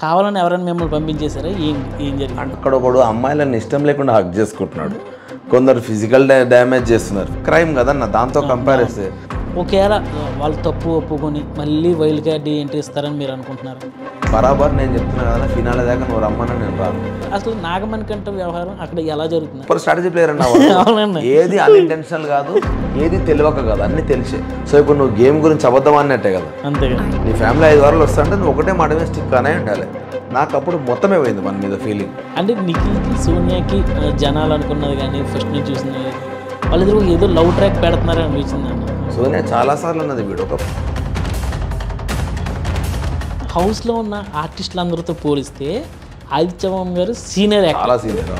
కావాలని ఎవరైనా మిమ్మల్ని పంపించేశారా? ఏం ఏం జరిగింది? అంటే అక్కడ ఒకడు అమ్మాయిలను ఇష్టం లేకుండా హక్ చేసుకుంటున్నాడు, కొందరు ఫిజికల్ డ్యామేజ్ చేస్తున్నారు. క్రైమ్ కదన్న, దాంతో కంపేర్ చేస్తే. ఒకవేళ వాళ్ళు తప్పు ఒప్పుకొని మళ్ళీ వైల్డ్ కార్డ్ ఎంట్రీ ఇస్తారని మీరు అనుకుంటున్నారు? బరాబర్ నేను చెప్తున్నా కదా, ఫినాల దాకా నువ్వు రమ్మని నేను రాను. అసలు నాగమణి కంటే వ్యవహారం అక్కడ ఎలా జరుగుతుంది? సూపర్ స్ట్రాటజీ ప్లేయర్ అన్న, ఏది అన్ఇంటెన్షనల్ కాదు, ఏది తెలియక కాదు, అన్ని తెలిసే. సో ఇప్పుడు నువ్వు గేమ్ గురించి అబద్ధం అన్నట్టే కదా. అంతే కదా. నీ ఫ్యామిలీ 5 వారాలు వస్తుంటే నువ్వు ఒకటే మాట మీద స్టిక్ అనే ఉండాలి. నాకు అప్పుడు మొత్తమే పోయింది మన మీద ఫీలింగ్. అంటే నిఖిల్కి సోనియాకి జనాలు అనుకున్నది కానీ ఫస్ట్ నుంచి చూసింది వాళ్ళిద్దరు ఏదో లవ్ ట్రాక్ పెడుతున్నారని అనిపించింది అన్న. సోనియా చాలాసార్లు అన్నది వీడు ఒక హౌస్లో ఉన్న ఆర్టిస్టులు అందరితో పోలిస్తే ఆదిత్యవం గారు సీనియర్ యాక్టర్, చాలా సీనియర్.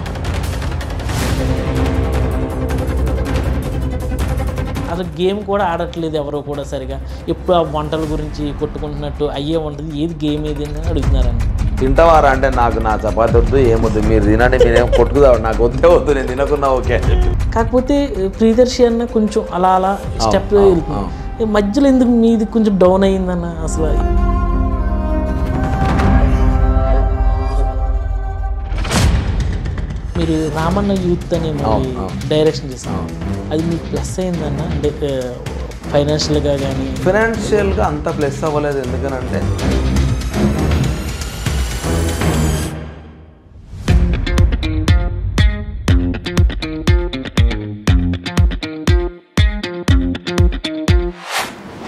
అసలు గేమ్ కూడా ఆడట్లేదు ఎవరో కూడా సరిగా. ఎప్పుడు ఆ వంటల గురించి కొట్టుకుంటున్నట్టు అయ్యే వంటది ఏది గేమ్ ఏది అని అడుగుతున్నారని. తింటావారా అంటే నాకు నా చపాతి వద్దు, ఏమొద్దు, మీరు తినండి, మీరేం కొట్టుకుదావు, నాకు వద్దే వద్దు, నేను తినకున్నా ఓకే అని చెప్పి. కాకపోతే ప్రియదర్శి అన్న కొంచెం అలా అలా స్టెప్ వెళ్తుంది, మధ్యలో ఎందుకు మీది కొంచెం డౌన్ అయ్యిందన్న? అసలు మీరు రామన్న యూత్ అనే మూవీ డైరెక్షన్ చేశారు, అది మీకు ప్లస్ అయిందన్న? అంటే ఫైనాన్షియల్గా కానీ? ఫైనాన్షియల్గా అంత ప్లస్ అవ్వలేదు. ఎందుకనంటే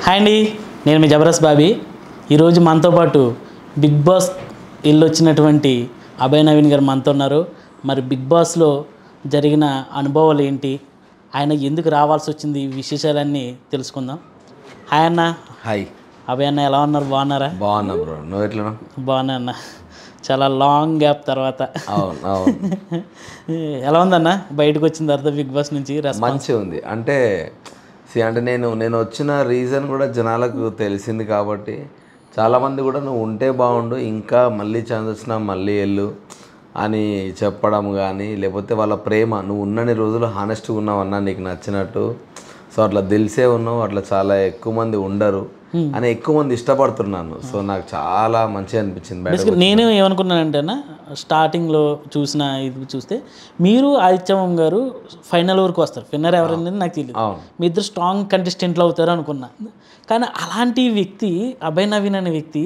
హాయ్ అండి, నేను మీ జబర్దస్త్ బాబీ. ఈరోజు మనతో పాటు బిగ్ బాస్ వచ్చినటువంటి అభయ్ నవీన్ గారు మనతో ఉన్నారు. మరి బిగ్ బాస్లో జరిగిన అనుభవాలు ఏంటి, ఆయన ఎందుకు రావాల్సి వచ్చింది, ఈ విశేషాలన్నీ తెలుసుకుందాం. హాయ్ అన్న. హాయ్ అభయ్ అన్న, ఎలా ఉన్నారు? బాగున్నారా? బాగున్నా బ్రో, నువ్వు ఎట్లా? బాగున్నా అన్న, చాలా లాంగ్ గ్యాప్ తర్వాత. అవును అవును. ఎలా ఉందన్న బయటకు వచ్చిన తర్వాత బిగ్ బాస్ నుంచి? మంచిగా ఉంది. అంటే అంటే నేను వచ్చిన రీజన్ కూడా జనాలకు తెలిసింది కాబట్టి చాలామంది కూడా నువ్వు ఉంటే బాగుండు, ఇంకా మళ్ళీ ఛాన్స్ వచ్చినా మళ్ళీ వెళ్ళు అని చెప్పడం కానీ, లేకపోతే వాళ్ళ ప్రేమ, నువ్వు ఉన్నన్ని రోజులు హానెస్ట్గా ఉన్నావన్నా, నీకు నచ్చినట్టు, సో అట్లా తెలిసే ఉన్నావు, అట్లా చాలా ఎక్కువ మంది ఉండరు అని ఎక్కువ మంది ఇష్టపడుతున్నాను. సో నాకు చాలా మంచిగా అనిపించింది. నేను ఏమనుకున్నానంటే అన్న, స్టార్టింగ్లో చూసిన ఇది చూస్తే మీరు ఆదిత్యవం గారు ఫైనల్ వరకు వస్తారు, విన్నర్ ఎవరైంది నాకు తెలియదు, మీ ఇద్దరు స్ట్రాంగ్ కంటెస్టెంట్లు అవుతారు అనుకున్నా. కానీ అలాంటి వ్యక్తి అభయ్ నవీన్ అనే వ్యక్తి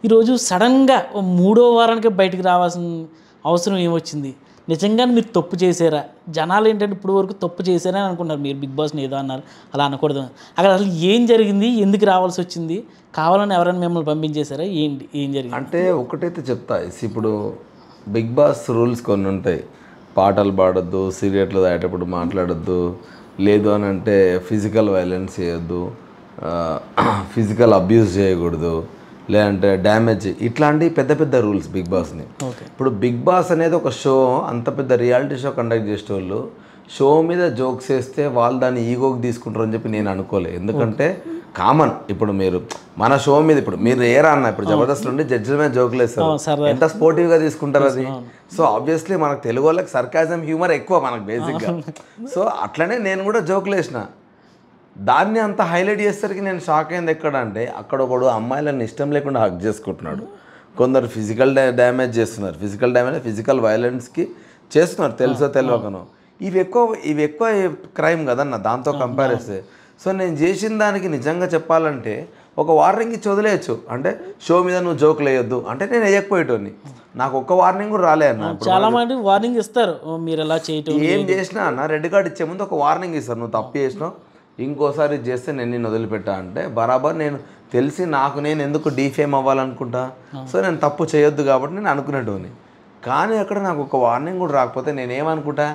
ఈరోజు సడన్గా 3వ వారానికి బయటికి రావాల్సిన అవసరం ఏమొచ్చింది? నిజంగా మీరు తప్పు చేశారా? జనాలు ఏంటంటే ఇప్పుడు వరకు తప్పు చేశారని అనుకున్నారు, మీరు బిగ్ బాస్ని ఏదో అన్నారు, అలా అనకూడదు. అక్కడ అసలు ఏం జరిగింది, ఎందుకు రావాల్సి వచ్చింది, కావాలని ఎవరైనా మిమ్మల్ని పంపించేశారా, ఏంటి ఏం జరిగింది? అంటే ఒకటైతే చెప్తా, ఇప్పుడు బిగ్ బాస్ రూల్స్ కొన్ని ఉంటాయి. పాటలు పాడొద్దు, సిగరెట్లు తాగేటప్పుడు మాట్లాడొద్దు, లేదు అని అంటే ఫిజికల్ వైలెన్స్ చేయొద్దు, ఫిజికల్ అబ్యూస్ చేయకూడదు, లేదంటే డ్యామేజ్, ఇట్లాంటి పెద్ద పెద్ద రూల్స్ బిగ్ బాస్ని. ఇప్పుడు బిగ్ బాస్ అనేది ఒక షో, అంత పెద్ద రియాలిటీ షో కండక్ట్ చేసే వాళ్ళు షో మీద జోక్స్ వేస్తే వాళ్ళు దాన్ని ఈగోకి తీసుకుంటారు అని చెప్పి నేను అనుకోలేదు. ఎందుకంటే కామన్, ఇప్పుడు మీరు మన షో మీద ఇప్పుడు మీరు ఏరా అన్న, ఇప్పుడు జబర్దస్త్ నుండి జడ్జిల మీద జోకులు వేస్తారు, ఎంత స్పోర్టివ్గా తీసుకుంటారు అది. సో ఆబ్వియస్లీ మనకు తెలుగు వాళ్ళకి సర్కాజం హ్యూమర్ ఎక్కువ మనకు బేసిక్గా. సో అట్లనే నేను కూడా జోకులు వేసిన, దాన్ని అంత హైలైట్ చేసేసరికి నేను షాక్ అయింది. ఎక్కడ అంటే అక్కడ ఒకడు అమ్మాయిలను ఇష్టం లేకుండా హక్ చేసుకుంటున్నాడు, కొందరు ఫిజికల్ డ్యామేజ్ చేస్తున్నారు, ఫిజికల్ వైలెన్స్కి చేస్తున్నారు, తెలుసో తెలియకనో. ఇవి ఎక్కువ క్రైమ్ కదన్న, దాంతో కంపేర్ చేస్తే. సో నేను చేసిన దానికి నిజంగా చెప్పాలంటే ఒక వార్నింగ్ ఇచ్చి వదిలేయచ్చు. అంటే షో మీద నువ్వు జోకులు వేయొద్దు అంటే నేను వేయకపోయేటోని, నాకు ఒక్క వార్నింగ్ కూడా రాలే అన్న. చాలా మంది వార్నింగ్ ఇస్తారు, మీరు ఎలా చేయటం ఏం చేసినా అన్న రెడ్ కార్డ్ ఇచ్చే ముందు ఒక వార్నింగ్ ఇస్తారు, నువ్వు తప్పు చేసినావు, ఇంకోసారి చేస్తే నేను వదిలిపెట్టా అంటే బరాబర్. నేను తెలిసి నేను ఎందుకు డీఫేమ్ అవ్వాలనుకుంటా, సో నేను తప్పు చేయొద్దు కాబట్టి నేను అనుకునేటోని. కానీ అక్కడ నాకు ఒక వార్నింగ్ కూడా రాకపోతే నేనేమనుకుంటా,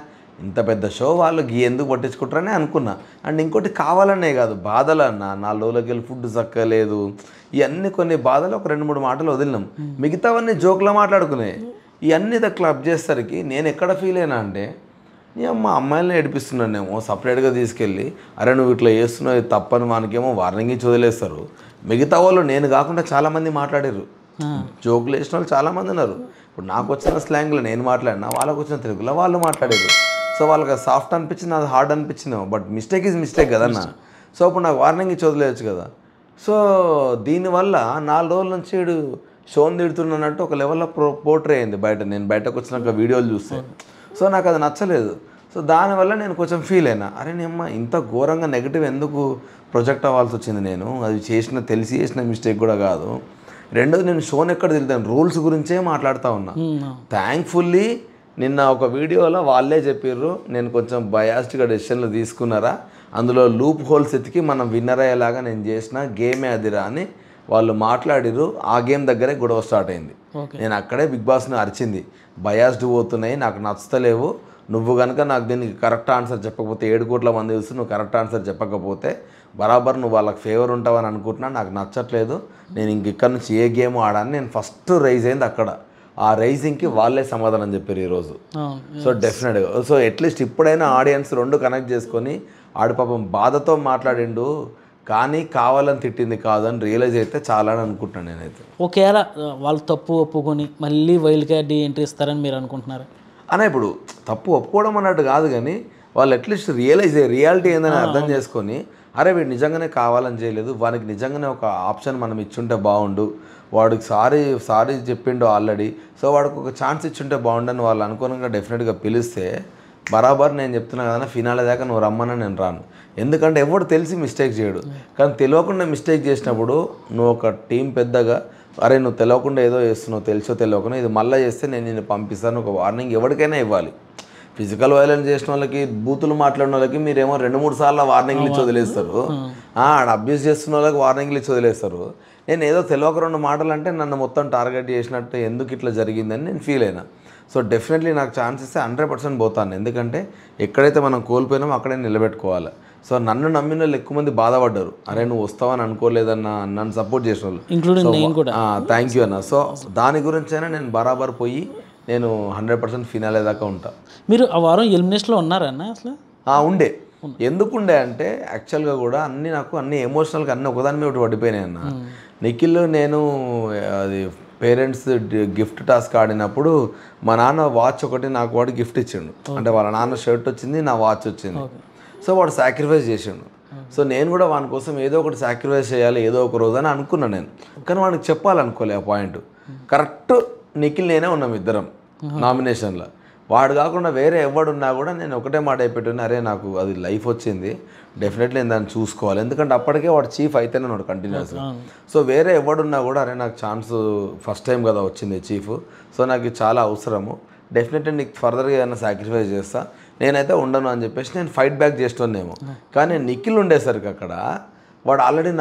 ఇంత పెద్ద షో వాళ్ళు ఎందుకు పట్టించుకుంటారని అనుకున్నా. అండ్ ఇంకోటి కావాలనే కాదు, బాధలు అన్న, నా లోకి వెళ్ళి ఫుడ్ చక్కలేదు, ఇవన్నీ కొన్ని బాధలు ఒక 2-3 మాటలు వదిలినాం, మిగతావన్నీ జోకులా మాట్లాడుకున్నాయి. ఇవన్నీ క్లబ్ చేసేసరికి నేను ఎక్కడ ఫీల్ అయినా అంటే, అమ్మాయిలను ఏడిపిస్తున్నానేమో, సపరేట్గా తీసుకెళ్ళి అరే నువ్వు ఇట్లా చేస్తున్నావు ఇది తప్పని మనకేమో వార్నింగ్ ఇచ్చి వదిలేస్తారు. మిగతా వాళ్ళు నేను కాకుండా చాలామంది మాట్లాడారు, జోకులు వేసిన వాళ్ళు చాలామంది ఉన్నారు. ఇప్పుడు నాకు వచ్చిన స్లాంగ్లో నేను మాట్లాడినా, వాళ్ళకు వచ్చిన తెలుగులో వాళ్ళు మాట్లాడారు. సో వాళ్ళకి సాఫ్ట్ అనిపించింది, అది హార్డ్ అనిపించిందేమో, బట్ మిస్టేక్ ఈజ్ మిస్టేక్ కదన్న. సో అప్పుడు నాకు వార్నింగ్ ఇచ్చి వదిలేయచ్చు కదా. సో దీనివల్ల 4 రోజుల నుంచి షోని తిడుతున్నట్టు ఒక లెవెల్లో పోర్ట్రే అయింది బయట. నేను బయటకు వచ్చినాక వీడియోలు చూస్తే సో నాకు అది నచ్చలేదు. సో దానివల్ల నేను కొంచెం ఫీల్ అయినా, అరే నేమ్మ ఇంత ఘోరంగా నెగిటివ్ ఎందుకు ప్రొజెక్ట్ అవ్వాల్సి వచ్చింది, నేను అది తెలిసి చేసిన మిస్టేక్ కూడా కాదు. రెండోది నేను షోని ఎక్కడ తిరుగుతాను, రూల్స్ గురించే మాట్లాడుతూ ఉన్నా. థ్యాంక్ఫుల్లీ నిన్న ఒక వీడియోలో వాళ్ళే చెప్పారు, నేను కొంచెం బయాస్డ్గా డెసిషన్లు తీసుకున్నారా, అందులో లూప్ హోల్స్ ఎతికి మనం విన్నర్ అయ్యేలాగా నేను చేసిన గేమే అదిరా అని వాళ్ళు మాట్లాడిరు. ఆ గేమ్ దగ్గరే గొడవ స్టార్ట్ అయింది. నేను అక్కడే బిగ్ బాస్ని అరిచింది, బయాస్డ్ పోతున్నాయి, నాకు నచ్చలేవు, నువ్వు కనుక నాకు దీనికి కరెక్ట్ ఆన్సర్ చెప్పకపోతే 7 కోట్ల మంది చూసి నువ్వు కరెక్ట్ ఆన్సర్ చెప్పకపోతే బరాబర్ నువ్వు వాళ్ళకి ఫేవర్ ఉంటావని అనుకుంటున్నా, నాకు నచ్చట్లేదు, నేను ఇక్కడ నుంచి ఏ గేమ్ ఆడాను. నేను ఫస్ట్ రైజ్ అయింది అక్కడ. ఆ రైజింగ్కి వాళ్ళే సమాధానం చెప్పారు ఈరోజు. సో డెఫినెట్గా సో అట్లీస్ట్ ఇప్పుడైనా ఆడియన్స్ 2 కనెక్ట్ చేసుకొని ఆడి పాపం బాధతో మాట్లాడిండు కానీ కావాలని తిట్టింది కాదని రియలైజ్ అయితే చాలా అని అనుకుంటున్నాను నేనైతే. ఒకవేళ వాళ్ళు తప్పు ఒప్పుకొని మళ్ళీ వైల్డ్ కార్డ్ ఎంట్రీ ఇస్తారని మీరు అనుకుంటున్నారు అన్న? ఇప్పుడు తప్పు ఒప్పుకోవడం అన్నట్టు కాదు కానీ వాళ్ళు అట్లీస్ట్ రియాలిటీ ఏందని అర్థం చేసుకొని, అరే వీడు నిజంగానే కావాలని చేయలేదు, వానికి నిజంగానే ఒక ఆప్షన్ మనం ఇచ్చుంటే బాగుండు, వాడికి సారీ చెప్పిండు ఆల్రెడీ, సో వాడికి ఒక ఛాన్స్ ఇచ్చుంటే బాగుండని వాళ్ళు అనుకోనంగా డెఫినెట్గా పిలిస్తే బరాబర్ నేను చెప్తున్నా కదా, ఫినాలే దాకా నువ్వు రమ్మని నేను రాను. ఎందుకంటే ఎవడు తెలిసి మిస్టేక్ చేయడు, కానీ తెలియకుండా మిస్టేక్ చేసినప్పుడు నువ్వు ఒక టీం పెద్దగా, అరే నువ్వు తెలియకుండా ఏదో చేస్తున్నావు, తెలుసో తెలియకుండా ఇది మళ్ళీ చేస్తే నేను నిన్ను పంపిస్తాను ఒక వార్నింగ్ ఎవరికైనా ఇవ్వాలి. ఫిజికల్ వైలెన్స్ చేసిన వాళ్ళకి, బూతులు మాట్లాడిన వాళ్ళకి మీరేమో 2-3 సార్లు వార్నింగ్లు ఇచ్చి వదిలేస్తారు, ఆడ అబ్యూస్ చేస్తున్న వాళ్ళకి వార్నింగ్లు ఇచ్చి వదిలేస్తారు. నేను ఏదో తెలియక 2 మాటలు అంటే నన్ను మొత్తం టార్గెట్ చేసినట్టు ఎందుకు ఇట్లా జరిగిందని నేను ఫీల్ అయినా. సో డెఫినెట్లీ నాకు ఛాన్స్ ఇస్తే 100% పోతాను, ఎందుకంటే ఎక్కడైతే మనం కోల్పోయినామో అక్కడే నిలబెట్టుకోవాలి. సో నన్ను నమ్మిన వాళ్ళు ఎక్కువ మంది బాధపడ్డారు, అరే నువ్వు వస్తావని అనుకోలేదన్న, నన్ను సపోర్ట్ చేసిన వాళ్ళు. థ్యాంక్ యూ అన్న. సో దాని గురించైనా నేను బరాబర్ పోయి నేను 100% ఫినాలే దాకా ఉంటా. మీరు ఆ వారం ఎలిమినేషన్లో ఉన్నారన్న అసలు? ఉండే. ఎందుకుండే అంటే యాక్చువల్గా కూడా నాకు అన్ని ఎమోషనల్గా అన్నీ ఒకదాని మీద పడిపోయినాయి అన్న. నిఖిల్ నేను అది పేరెంట్స్ గిఫ్ట్ టాస్క్ ఆడినప్పుడు మా నాన్న వాచ్ ఒకటి నాకు వాడు గిఫ్ట్ ఇచ్చిండు, అంటే వాళ్ళ నాన్న షర్ట్ వచ్చింది, నా వాచ్ వచ్చింది. సో వాడు సాక్రిఫైస్ చేసిండు. సో నేను కూడా వాని కోసం ఏదో ఒకటి సాక్రిఫైస్ చేయాలి ఏదో ఒక రోజు అని అనుకున్నాను నేను, కానీ వాడికి చెప్పాలనుకోలే ఆ పాయింట్. కరెక్ట్ నిఖిల్ నేనే ఉన్నాం ఇద్దరం నామినేషన్లో, వాడు కాకుండా వేరే ఎవడున్నా కూడా నేను ఒకటే మాట అయిపెట్టున్నా, అరే నాకు అది లైఫ్ వచ్చింది, డెఫినెట్లీ నేను దాన్ని చూసుకోవాలి, ఎందుకంటే అప్పటికే వాడు చీఫ్ అయితేనే ఉన్నాడు కంటిన్యూస్గా. సో వేరే ఎవడున్నా కూడా అరే నాకు ఛాన్స్ ఫస్ట్ టైం కదా వచ్చింది చీఫ్, సో నాకు ఇది చాలా అవసరము, డెఫినెట్లీ నీకు ఫర్దర్గా ఏదైనా సాక్రిఫైస్ చేస్తా, నేనైతే ఉండను అని చెప్పేసి నేను ఫైట్ బ్యాక్ చేస్తున్నానేమో. కానీ నిఖిల్ ఉండేసరికి అక్కడ వాడు ఆల్రెడీ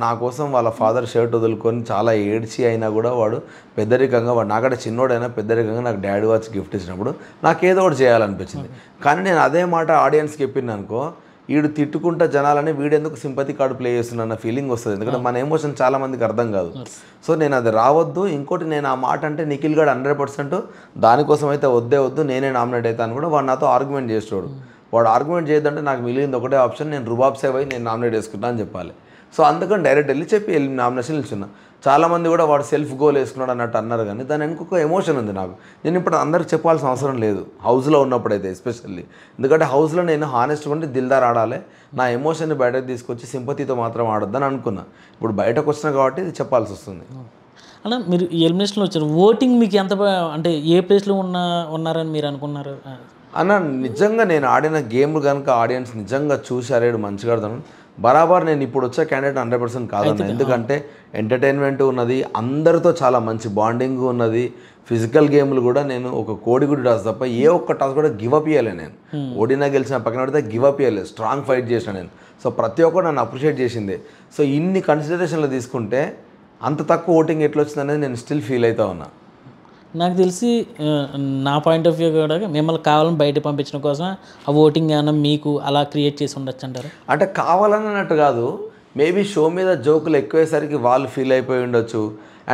నా కోసం వాళ్ళ ఫాదర్ షర్ట్ వదులుకొని చాలా ఏడ్చి అయినా కూడా వాడు పెద్దరికంగా, వాడు నాకంటే చిన్నోడైనా పెద్దరికంగా నాకు డాడీ వాచ్ గిఫ్ట్ ఇచ్చినప్పుడు నాకు ఏదో ఒకటి చేయాలనిపించింది. కానీ నేను అదే మాట ఆడియన్స్కి చెప్పింది అనుకో, వీడు తిట్టుకుంటా జనాలని వీడెందుకు సింపతి కార్డు ప్లే చేస్తున్నా ఫీలింగ్ వస్తుంది, ఎందుకంటే మన ఎమోషన్ చాలా మందికి అర్థం కాదు. సో నేను అది రావద్దు. ఇంకోటి నేను ఆ మాట అంటే నిఖిల్ గారు 100% దానికోసం అయితే వద్దు నేనే నామినేట్ అవుతాను కూడా వాడు నాతో ఆర్గ్యుమెంట్ చేస్తాడు. వాడు ఆర్గ్యుమెంట్ చేయొద్దంటే నాకు మిగిలింది ఒకటే ఆప్షన్, నేను రుబాబ్ సేవ్ అయ్యి నేను నామినేట్ చేసుకుంటా అని చెప్పాలి. సో అందుకని డైరెక్ట్ వెళ్ళి చెప్పి నామినేషన్ ఇచ్చున్నా. చాలామంది కూడా వాడు సెల్ఫ్ గోల్ వేసుకున్నాడు అన్నట్టు అన్నారు, కానీ దాని ఇంకొక ఎమోషన్ ఉంది నాకు. నేను ఇప్పుడు అందరికి చెప్పాల్సిన అవసరం లేదు, హౌస్లో ఉన్నప్పుడైతే ఎస్పెషల్లీ, ఎందుకంటే హౌస్లో నేను హానెస్ట్ ఉండి దిల్దార్ ఆడాలి, నా ఎమోషన్ని బయటకు తీసుకొచ్చి సింపతితో మాత్రం ఆడొద్దని అనుకున్నా. ఇప్పుడు బయటకు వచ్చినా కాబట్టి ఇది చెప్పాల్సి వస్తుంది. అన్న మీరు ఎలిమినేషన్లో వచ్చారు, ఓటింగ్ మీకు ఎంత అంటే ఏ ప్లేస్లో ఉన్నారని మీరు అనుకున్నారు అన్న? నిజంగా నేను ఆడిన గేమ్ కనుక ఆడియన్స్ నిజంగా చూసారేడు మంచిగా ఆడతాను, బరాబర్ నేను ఇప్పుడు వచ్చే క్యాండిడేట్ 100% కాదన్న. ఎందుకంటే ఎంటర్టైన్మెంట్ ఉన్నది, అందరితో చాలా మంచి బాండింగ్ ఉన్నది, ఫిజికల్ గేమ్లు కూడా నేను ఒక కోడిగుడి టాస్ తప్ప ఏ ఒక్క టాస్ కూడా గివప్ ఇవ్వలే నేను. ఓడినా గెలిచిన పక్కన పడితే గివప్ ఇవ్వలేదు, స్ట్రాంగ్ ఫైట్ చేసిన నేను. సో ప్రతి ఒక్కరు నన్ను అప్రిషియేట్ చేసింది. సో ఇన్ని కన్సిడరేషన్లు తీసుకుంటే అంత తక్కువ ఓటింగ్ ఎట్లా వచ్చిందనేది నేను స్టిల్ ఫీల్ అవుతా ఉన్నా. నాకు తెలిసి నా పాయింట్ ఆఫ్ వ్యూ కూడా మిమ్మల్ని కావాలని బయట పంపించడం కోసం ఆ ఓటింగ్ ఏమైనా మీకు అలా క్రియేట్ చేసి ఉండొచ్చు అంటారు? అంటే కావాలన్నట్టు కాదు, మేబీ షో మీద జోకులు ఎక్కువేసరికి వాళ్ళు ఫీల్ అయిపోయి ఉండొచ్చు,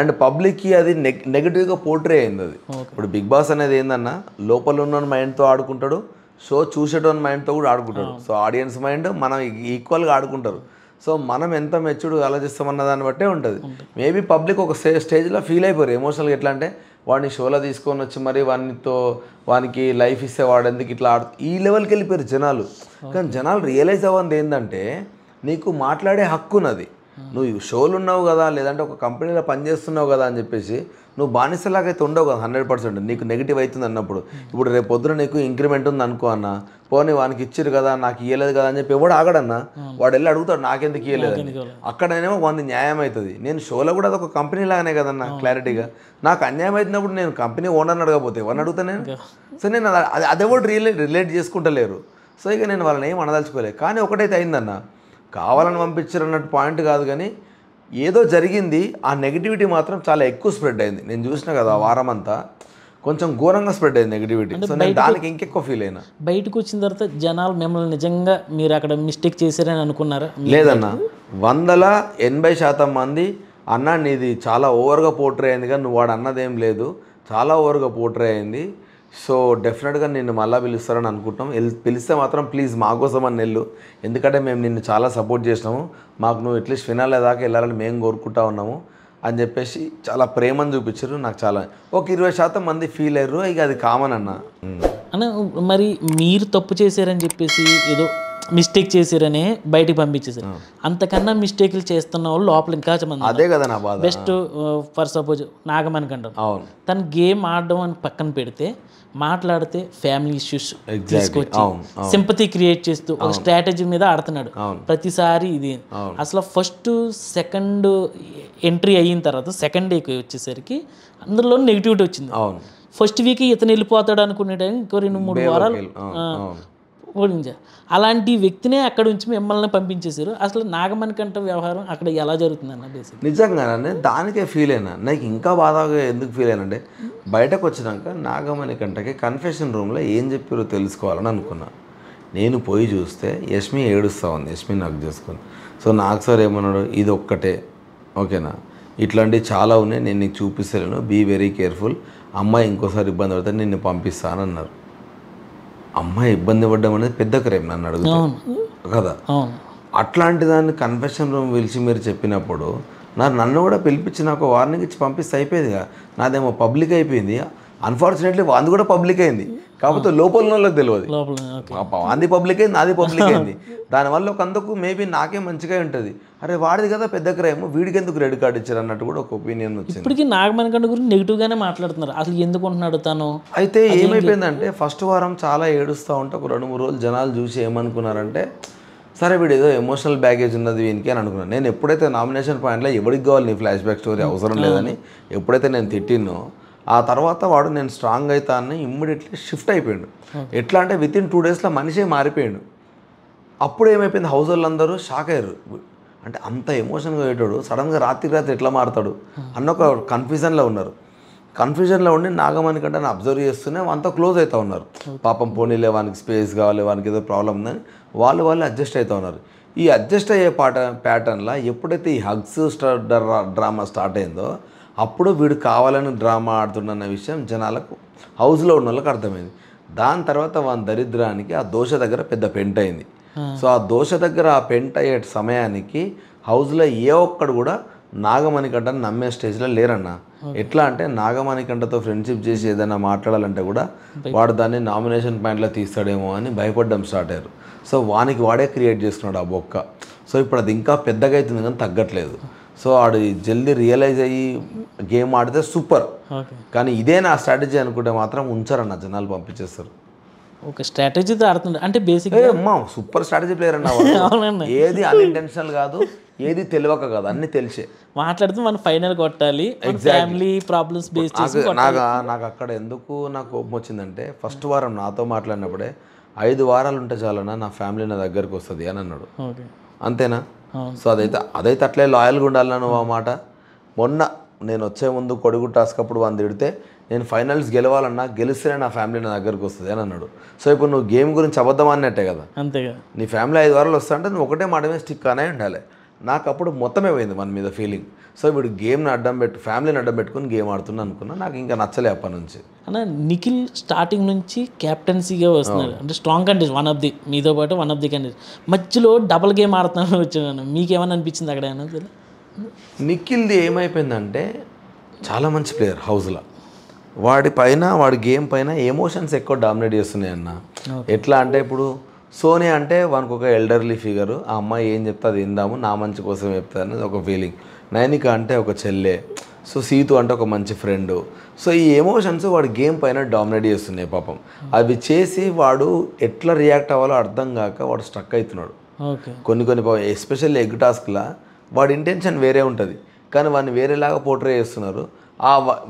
అండ్ పబ్లిక్కి అది నెగిటివ్గా పోర్ట్రే అయింది అది. ఇప్పుడు బిగ్ బాస్ అనేది ఏందన్నా, లోపల ఉన్న మైండ్తో ఆడుకుంటాడు, షో చూసేటోని మైండ్తో కూడా ఆడుకుంటాడు. సో ఆడియన్స్ మైండ్ మనం ఈక్వల్గా ఆడుకుంటారు. సో మనం ఎంత మెచ్యూర్డ్గా ఆలోచిస్తామన్న దాన్ని బట్టే ఉంటుంది. మేబీ పబ్లిక్ ఒక స్టేజ్లో ఫీల్ అయిపోయారు ఎమోషనల్గా, ఎట్లా అంటే వాడిని షోలో తీసుకొని వచ్చి మరి వానికి లైఫ్ ఇస్తే వాడు ఎందుకు ఇట్లా ఈ లెవెల్కి వెళ్ళిపోయారు జనాలు. కానీ జనాలు రియలైజ్ అవ్వంది ఏంటంటే నీకు మాట్లాడే హక్కు ఉన్నది, నువ్వు షోలు ఉన్నావు కదా, లేదంటే ఒక కంపెనీలో పనిచేస్తున్నావు కదా అని చెప్పేసి నువ్వు బానిసలాగా అయితే ఉండవు కదా 100%. నీకు నెగిటివ్ అవుతుంది అన్నప్పుడు, ఇప్పుడు రేపు పొద్దున నీకు ఇంక్రిమెంట్ ఉంది అనుకో అన్న, పోనీ వానికి ఇచ్చిరు కదా నాకు ఇవ్వలేదు కదా అని చెప్పి ఎవడు ఆగడన్నా, వాడు వెళ్ళి అడుగుతాడు నాకెందుకు ఇవ్వలేదు. అక్కడనేమో వంది న్యాయం అవుతుంది. నేను షోలో కూడా అదొక కంపెనీ లాగానే కదన్నా క్లారిటీగా. నాకు అన్యాయం అవుతున్నప్పుడు నేను కంపెనీ ఓనర్ని అడగకపోతే ఎవరిని అడుగుతా నేను? సో నేను అదెవడు రిలేట్ చేసుకుంటలేరు. సో ఇక నేను వాళ్ళని ఏం అనదలుచుకోలేదు. కానీ ఒకటైతే అయిందన్న, కావాలని పంపించారు అన్నట్టు పాయింట్ కాదు, కానీ ఏదో జరిగింది. ఆ నెగిటివిటీ మాత్రం చాలా ఎక్కువ స్ప్రెడ్ అయింది. నేను చూసిన కదా ఆ వారం అంతా కొంచెం ఘోరంగా స్ప్రెడ్ అయింది నెగిటివిటీ. సో నేను దానికి ఇంకెక్కువ ఫీల్ అయినా. బయటకు వచ్చిన తర్వాత జనాలు మిమ్మల్ని నిజంగా మీరు అక్కడ మిస్టేక్ చేశారని అనుకున్నారా? లేదన్న, 180% మంది అన్న నీది చాలా ఓవర్గా పోర్ట్రే అయింది, కానీ నువ్వు వాడు అన్నదేం లేదు, చాలా ఓవర్గా పోర్ట్రే అయింది. సో డెఫినెట్గా నిన్ను మళ్ళీ పిలుస్తారని అనుకుంటాం. పిలిస్తే మాత్రం ప్లీజ్ మా కోసం అని వెళ్ళు, ఎందుకంటే మేము నిన్ను చాలా సపోర్ట్ చేసినాము, మాకు నువ్వు అట్లీస్ట్ ఫినాలే దాకా వెళ్ళాలని మేము కోరుకుంటా ఉన్నాము అని చెప్పేసి చాలా ప్రేమను చూపించారు. నాకు చాలా ఒక 20% మంది ఫీల్ అయ్యారు. ఇక అది కామన్ అన్న. మరి మీరు తప్పు చేశారని చెప్పేసి ఏదో మిస్టేక్ చేశారనే బయటికి పంపించేసారు. అంతకన్నా మిస్టేక్లు చేస్తున్న వాళ్ళు లోపల ఇంకా మంది. అదే కదా నా బాధ. బెస్ట్ ఫర్ సపోజ్ నాగమణికంఠ తను గేమ్ ఆడడం అని పక్కన పెడితే మాట్లాడితే ఫ్యామిలీ ఇష్యూస్ తీసుకొచ్చి సింపతి క్రియేట్ చేస్తూ ఒక స్ట్రాటజీ మీద ఆడుతున్నాడు ప్రతిసారి. ఇది అసలు ఫస్ట్ సెకండ్ ఎంట్రీ అయిన తర్వాత సెకండ్ డేకి వచ్చేసరికి అందులో నెగిటివిటీ వచ్చింది. ఫస్ట్ వీక్ ఇతను వెళ్ళిపోతాడు అనుకునే టైం ఇంకో 2-3 వారాలు ఓడించారు. అలాంటి వ్యక్తినే అక్కడ నుంచి మిమ్మల్ని పంపించేశారు. అసలు నాగమణికంఠ వ్యవహారం అక్కడ ఎలా జరుగుతుందన్న? బేసిక్ నిజంగానే దానికే ఫీల్ అయినా. నాకు ఇంకా బాధగా ఎందుకు ఫీల్ అయినంటే, బయటకు వచ్చినాక నాగమణికంఠకి కన్ఫెషన్ రూమ్లో ఏం చెప్పారో తెలుసుకోవాలని అనుకున్నా. నేను పోయి చూస్తే యష్మి ఏడుస్తూ ఉంది, యష్మి నాకు చేసుకొని. సో నాకు సార్ ఏమన్నాడు, ఇది ఒక్కటే ఓకేనా, ఇట్లాంటివి చాలా ఉన్నాయి, నేను నీకు చూపిస్తాను, బీ వెరీ కేర్ఫుల్, అమ్మాయి ఇంకోసారి ఇబ్బంది పడితే నిన్ను పంపిస్తానన్నారు. అమ్మాయి ఇబ్బంది పడ్డం అనేది పెద్ద క్రైమ్ నన్ను అడుగుతాను కదా. అట్లాంటి దాన్ని కన్ఫెషన్ రూమ్ పిలిచి మీరు చెప్పినప్పుడు నన్ను కూడా పిలిపించి నాకు వార్నింగ్ ఇచ్చి పంపిస్తే అయిపోయేదిగా. నాదేమో పబ్లిక్ అయిపోయింది. అన్ఫార్చునేట్లీ వాంది కూడా పబ్లిక్ అయింది, కాకపోతే లోపల వాళ్ళకి తెలియదు. వాంది పబ్లిక్ అయింది, నాది పబ్లిక్ అయింది. దానివల్ల ఒక అందుకు మేబీ నాకే మంచిగా ఉంటుంది, అరే వాడిది కదా పెద్ద క్రైమ్, వీడికి ఎందుకు రెడ్ కార్డు ఇచ్చారు అన్నట్టు కూడా ఒక ఒపీనియన్ వచ్చింది. ఇప్పటికీ నాగమణికంఠ గురించి నెగిటివ్గానే మాట్లాడుతున్నారు. అసలు ఎందుకు ఉంటున్నాడు తను? అయితే ఏమైపోయిందంటే ఫస్ట్ వారం చాలా ఏడుస్తూ ఉంటే ఒక 2-3 రోజులు జనాలు చూసి ఏమనుకున్నారంటే, సరే వీడు ఏదో ఎమోషనల్ బ్యాగేజ్ ఉన్నది వీనికి అని అనుకున్నాను. నేను ఎప్పుడైతే నామినేషన్ పాయింట్లో ఎవరికి కావాలి నీ ఫ్లాష్ బ్యాక్ స్టోరీ అవసరం లేదని ఎప్పుడైతే నేను తిట్టినో, ఆ తర్వాత వాడు నేను స్ట్రాంగ్ అవుతా అని ఇమ్మీడియట్లీ షిఫ్ట్ అయిపోయాడు. ఎట్లా అంటే వితిన్ 2 డేస్లో మనిషే మారిపోయాడు. అప్పుడు ఏమైపోయింది, హౌస్ వాళ్ళందరూ షాక్ అయ్యారు. అంటే అంత ఎమోషన్గా పోయేటాడు సడన్గా రాత్రికి రాత్రి ఎట్లా మారుతాడు అన్న ఒక కన్ఫ్యూజన్లో ఉన్నారు. కన్ఫ్యూజన్లో ఉండి నాగమణికంఠని అబ్జర్వ్ చేస్తూనే అంతా క్లోజ్ అవుతూ ఉన్నారు. పాపం పోనీలే వానికి స్పేస్ కావాలి, వానికి ఏదో ప్రాబ్లం ఉందని వాళ్ళు అడ్జస్ట్ అవుతూ ఉన్నారు. ఈ అడ్జస్ట్ అయ్యే ప్యాటర్న్లో ఎప్పుడైతే ఈ హగ్స్ డ్రామా స్టార్ట్ అయిందో అప్పుడు వీడు కావాలని డ్రామా ఆడుతున్న విషయం జనాలకు హౌస్లో ఉన్న వాళ్ళకి అర్థమైంది. దాని తర్వాత వాని దరిద్రానికి ఆ దోశ దగ్గర పెద్ద పెంట్ అయింది. సో ఆ దోశ దగ్గర ఆ పెంట్ అయ్యే సమయానికి హౌస్లో ఏ ఒక్కడు కూడా నాగమణికంఠని నమ్మే స్టేజ్లో లేరన్న. ఎట్లా అంటే నాగమణికంఠతో ఫ్రెండ్షిప్ చేసి ఏదైనా మాట్లాడాలంటే కూడా వాడు దాన్ని నామినేషన్ పాయింట్లో తీస్తాడేమో అని భయపడడం స్టార్ట్ అయ్యారు. సో వానికి వాడే క్రియేట్ చేసుకున్నాడు ఆ బొక్క. సో ఇప్పుడు అది ఇంకా పెద్దగా అవుతుంది కానీ తగ్గట్లేదు. సో ఆడు జల్దీ రియలైజ్ అయ్యి గేమ్ ఆడితే సూపర్, కానీ ఇదే నా స్ట్రాటజీ అనుకుంటే మాత్రం ఉంచారన్న, జనాలు పంపించేస్తారు. ఒక స్ట్రాటజీతో ఆడుతుంది అంటే బేసిక్ అమ్మా సూపర్ స్ట్రాటజీ ప్లేయర్ అన్న. ఏది అన్ఇంటెన్షనల్ కాదు, ఏది తెలియక కాదు, అన్ని తెలిసే మాట్లాడుతూ మనం ఫైనల్ కొట్టాలి. ఫ్యామిలీ ప్రాబ్లమ్స్ బేస్ చేసి నాకు అక్కడ ఎందుకు నాకు కోపం వచ్చిందంటే, ఫస్ట్ వారం నాతో మాట్లాడినప్పుడే 5 వారాలు ఉంటే చాలన్నా నా ఫ్యామిలీ నా దగ్గరికి వస్తుంది అని అన్నాడు. అంతేనా? సో అదైతే అట్లే లాయల్గా ఉండాలన్నా నువ్వు ఆ మాట. మొన్న నేను వచ్చే ముందు కొడుకు టాస్క్ అప్పుడు వాడిని తిడితే, నేను ఫైనల్స్ గెలవాలన్నా గెలిస్తేనే నా ఫ్యామిలీ నా దగ్గరికి వస్తుంది అని అన్నాడు. సో ఇప్పుడు నువ్వు గేమ్ గురించి అబద్ధం అన్నట్టే కదా. అంతేగా, నీ ఫ్యామిలీ 5 వారాలు వస్తా అంటే నువ్వు ఒకటే మాట మీద స్టిక్ అనే ఉండాలి. నాకు అప్పుడు మొత్తమే పోయింది మన మీద ఫీలింగ్. సో ఇప్పుడు గేమ్ని అడ్డం ఫ్యామిలీని అడ్డం పెట్టుకుని గేమ్ ఆడుతున్నా అనుకున్నా. నాకు ఇంకా నచ్చలే అప్పటి నుంచి. అన్న నిఖిల్ స్టార్టింగ్ నుంచి క్యాప్టెన్సీగా వస్తున్నాడు, అంటే strong contest, one of the మీతో పాటు వన్ ఆఫ్ ది కంటెస్ట్. మధ్యలో డబుల్ గేమ్ ఆడుతున్నాను వచ్చాను, మీకేమన్నా అనిపించింది అక్కడ? నిఖిల్ది ఏమైపోయిందంటే చాలా మంచి ప్లేయర్ హౌస్లో, వాడి గేమ్ పైన ఎమోషన్స్ ఎక్కువ డామినేట్ చేస్తున్నాయి అన్న. ఎట్లా అంటే ఇప్పుడు సోనియా అంటే వానికి ఒక ఎల్డర్లీ ఫిగరు, ఆ అమ్మాయి ఏం చెప్తే అది విందాము, నా మంచి కోసం చెప్తా అనేది ఒక ఫీలింగ్. నైనిక అంటే ఒక చెల్లె, సో సీతు అంటే ఒక మంచి ఫ్రెండు. సో ఈ ఎమోషన్స్ వాడు గేమ్ పైన డామినేట్ చేస్తున్నాయి పాపం. అవి చేసి వాడు ఎట్లా రియాక్ట్ అవ్వాలో అర్థం కాక వాడు స్ట్రక్ అవుతున్నాడు. కొన్ని ఎస్పెషల్లీ ఎగ్ టాస్క్లా వాడి ఇంటెన్షన్ వేరే ఉంటుంది, కానీ వాడిని వేరేలాగా పోర్ట్రే చేస్తున్నారు.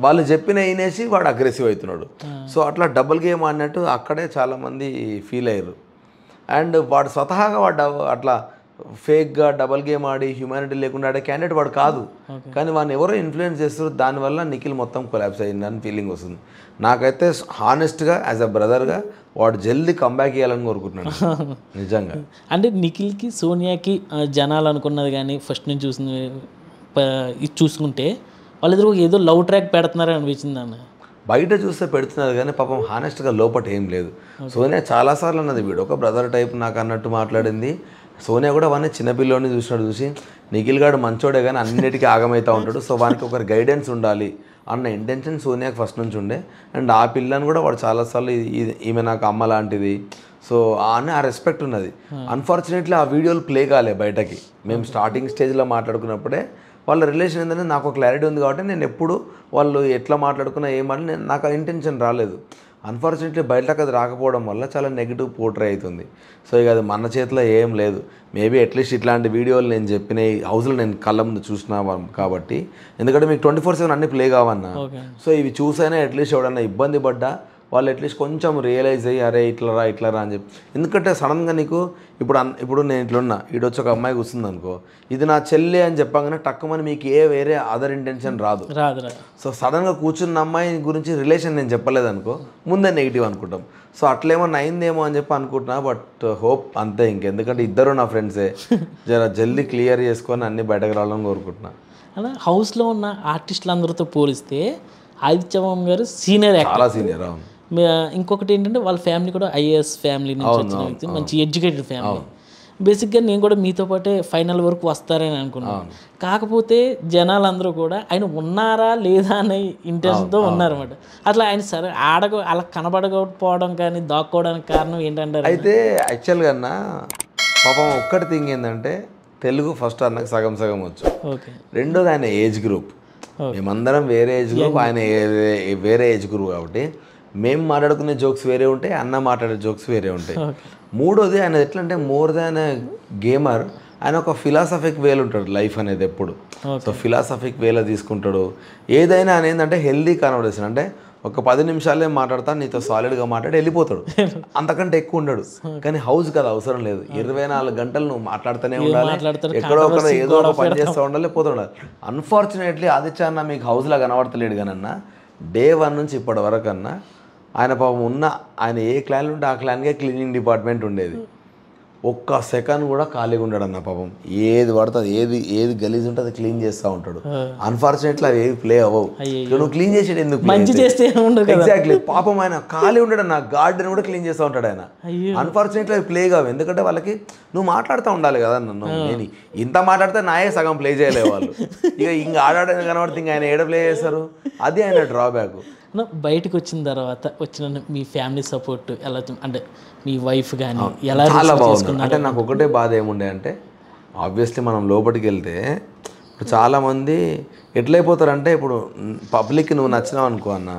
వాళ్ళు చెప్పిన వినేసి వాడు అగ్రెసివ్ అవుతున్నాడు. సో అట్లా డబుల్ గేమ్ ఆడినట్టు అక్కడే చాలామంది ఫీల్ అయ్యారు. అండ్ వాడు స్వతహాగా వాడు అట్లా ఫేక్గా డబల్ గేమ్ ఆడి హ్యూమానిటీ లేకుండా ఆడే క్యాండిడేట్ వాడు కాదు, కానీ వాడిని ఎవరో ఇన్ఫ్లుయెన్స్ చేస్తారు. దానివల్ల నిఖిల్ మొత్తం కొలాప్స్ అయ్యిందని ఫీలింగ్ వస్తుంది. నాకైతే హానెస్ట్గా యాజ్ అ బ్రదర్గా వాడు జల్దీ కంబ్యాక్ చేయాలని కోరుకుంటున్నాను నిజంగా. అంటే నిఖిల్కి సోనియాకి జనాలు అనుకున్నది కానీ ఫస్ట్ నుంచి ఇది చూసుకుంటే వాళ్ళిద్దరు ఏదో లవ్ ట్రాక్ పెడుతున్నారని అనిపించింది అన్న. బయట చూస్తే పెడుతున్నారు కానీ పాపం హానెస్ట్గా లోపల ఏం లేదు. సోనియా చాలాసార్లు అన్నది వీడు ఒక బ్రదర్ టైప్ నాకు అన్నట్టు మాట్లాడింది. సోనియా కూడా వాడిని చిన్నపిల్లోని చూసి నిఖిల్ గాడు మంచోడే కానీ అన్నిటికీ ఆగమవుతూ ఉంటాడు, సో వానికి ఒకరి గైడెన్స్ ఉండాలి అన్న ఇంటెన్షన్ సోనియాకి ఫస్ట్ నుంచి ఉండే. అండ్ ఆ పిల్లని కూడా వాడు చాలాసార్లు ఈమె నాకు అమ్మ లాంటిది, సో అని ఆ రెస్పెక్ట్ ఉన్నది. అన్ఫార్చునేట్లీ ఆ వీడియోలు ప్లే కాలే బయటకి. మేము స్టార్టింగ్ స్టేజ్లో మాట్లాడుకున్నప్పుడే వాళ్ళ రిలేషన్ ఏంటంటే నాకు ఒక క్లారిటీ ఉంది కాబట్టి నేను ఎప్పుడు వాళ్ళు ఎట్లా మాట్లాడుకున్నా ఏమని నాకు ఆ ఇంటెన్షన్ రాలేదు. అన్ఫార్చునేట్లీ బయటకు అది రాకపోవడం వల్ల చాలా నెగిటివ్ పోర్ట్రే అవుతుంది. సో ఇక అది మన చేతిలో ఏం లేదు. మేబీ అట్లీస్ట్ ఇట్లాంటి వీడియోలు నేను చెప్పిన హౌస్లో నేను కళ్ళ ముందు చూసినా కాబట్టి, ఎందుకంటే మీకు 24/7 అన్ని ప్లే కావన్నా, సో ఇవి చూసైనా అట్లీస్ట్ ఎవడన్నా ఇబ్బంది పడ్డా వాళ్ళు అట్లీస్ట్ కొంచెం రియలైజ్ అయ్యి అరే ఇట్లరా అని చెప్పి. ఎందుకంటే సడన్గా నీకు ఇప్పుడు నేను ఇట్లున్నా, ఈడొచ్చి ఒక అమ్మాయి కూర్చుంది అనుకో, ఇది నా చెల్లె అని చెప్పగానే టక్కుమని మీకు వేరే అదర్ ఇంటెన్షన్ రాదు. సో సడన్గా కూర్చున్న అమ్మాయి గురించి రిలేషన్ నేను చెప్పలేదనుకో ముందే నెగిటివ్ అనుకుంటాం. సో అట్లేమన్నా అయిందేమో అని చెప్పి అనుకుంటున్నా. బట్ హోప్ అంతే ఎందుకంటే ఇద్దరు నా ఫ్రెండ్సే, జల్దీ క్లియర్ చేసుకొని అన్ని బయటకు రావాలని కోరుకుంటున్నా. అలా హౌస్లో ఉన్న ఆర్టిస్టులు అందరితో పోలిస్తే ఆదిత్యవం గారు సీనియర్, చాలా సీనియర్. అవును. ఇంకొకటి ఏంటంటే వాళ్ళ ఫ్యామిలీ కూడా ఐఏఎస్ ఫ్యామిలీ నుంచి వచ్చిన వ్యక్తి, మంచి ఎడ్యుకేటెడ్ ఫ్యామిలీ. బేసిక్గా నేను కూడా మీతో పాటే ఫైనల్ వరకు వస్తారని అనుకున్నాను. కాకపోతే జనాలందరూ కూడా ఆయన ఉన్నారా లేదా అనే ఇంటెన్షన్తో ఉన్నారన్నమాట. అట్లా ఆయన సరే అలా కనబడకపోవడం కానీ దాక్కోవడానికి కారణం ఏంటంటారు? అయితే యాక్చువల్గా పాపం ఒక్కటి థింగ్ ఏంటంటే తెలుగు ఫస్ట్ అన్నకు సగం వచ్చు. రెండోది ఆయన ఏజ్ గ్రూప్, మేమందరం వేరే ఏజ్ గ్రూప్, ఆయన వేరే ఏజ్ గ్రూప్ కాబట్టి మేము మాట్లాడుకునే జోక్స్ వేరే ఉంటాయి, అన్న మాట్లాడే జోక్స్ వేరే ఉంటాయి. మూడోది ఆయన ఎట్లా అంటే మోర్ దాన్ గేమర్, ఆయన ఒక ఫిలాసఫిక్ వేలు ఉంటాడు లైఫ్ అనేది ఎప్పుడు. సో ఫిలాసఫిక్ వేలో తీసుకుంటాడు ఏదైనా. ఆయన ఏంటంటే హెల్దీ కన్వర్సేషన్, అంటే ఒక 10 నిమిషాలే మాట్లాడతాను నీతో సాలిడ్గా మాట్లాడి వెళ్ళిపోతాడు, అంతకంటే ఎక్కువ ఉండడు. కానీ హౌస్ కదా అవసరం లేదు, 24 గంటలు నువ్వు మాట్లాడుతూనే ఉండాలి, ఎక్కడో ఒక ఏదో ఒక పని చేస్తూ ఉండాలి, పోతుండాలి. అన్ఫార్చునేట్లీ ఆదిత్య అన్న మీకు హౌస్లా కనబడతలేడు కానన్నా డే 1 నుంచి ఇప్పటి వరకు అన్నా ఆయన పాపం ఆయన ఏ క్లాన్ ఉంటే ఆ క్లాన్కే క్లీనింగ్ డిపార్ట్మెంట్ ఉండేది. ఒక్క సెకండ్ కూడా ఖాళీగా ఉండడు అన్న పాపం. ఏది పడుతుంది ఏది గలీజ్ ఉంటే అది క్లీన్ చేస్తూ ఉంటాడు. అన్ఫార్చునేట్లీ అవి ఏవి ప్లే అవ్వవు. నువ్వు క్లీన్ చేసేది ఎందుకు? ఎగ్జాక్ట్లీ. పాపం ఆయన ఖాళీ ఉండడు అన్న, గార్డెన్ కూడా క్లీన్ చేస్తూ ఉంటాడు ఆయన. అన్ఫార్చునేట్లీ అవి ప్లే కావు, ఎందుకంటే వాళ్ళకి నువ్వు మాట్లాడుతూ ఉండాలి కదా. నేను ఇంత మాట్లాడితే నాయే సగం ప్లే చేయలే వాళ్ళు, ఇక ఇంకా ఆడాడని కనబడితే ఇంకా ఆయన ఏడ ప్లే చేస్తారు, అది ఆయన డ్రాబ్యాక్. బయటకు వచ్చిన తర్వాత వచ్చిన మీ ఫ్యామిలీ సపోర్ట్ ఎలా, అంటే మీ వైఫ్ కానీ ఎలా? చాలా బాగుంది. అంటే నాకు ఒకటే బాధ ఏముండే అంటే ఆబ్వియస్లీ మనం లోపలికి వెళ్తే ఇప్పుడు చాలామంది ఎట్లయిపోతారంటే, ఇప్పుడు పబ్లిక్కి నువ్వు నచ్చినావు అనుకో అన్న,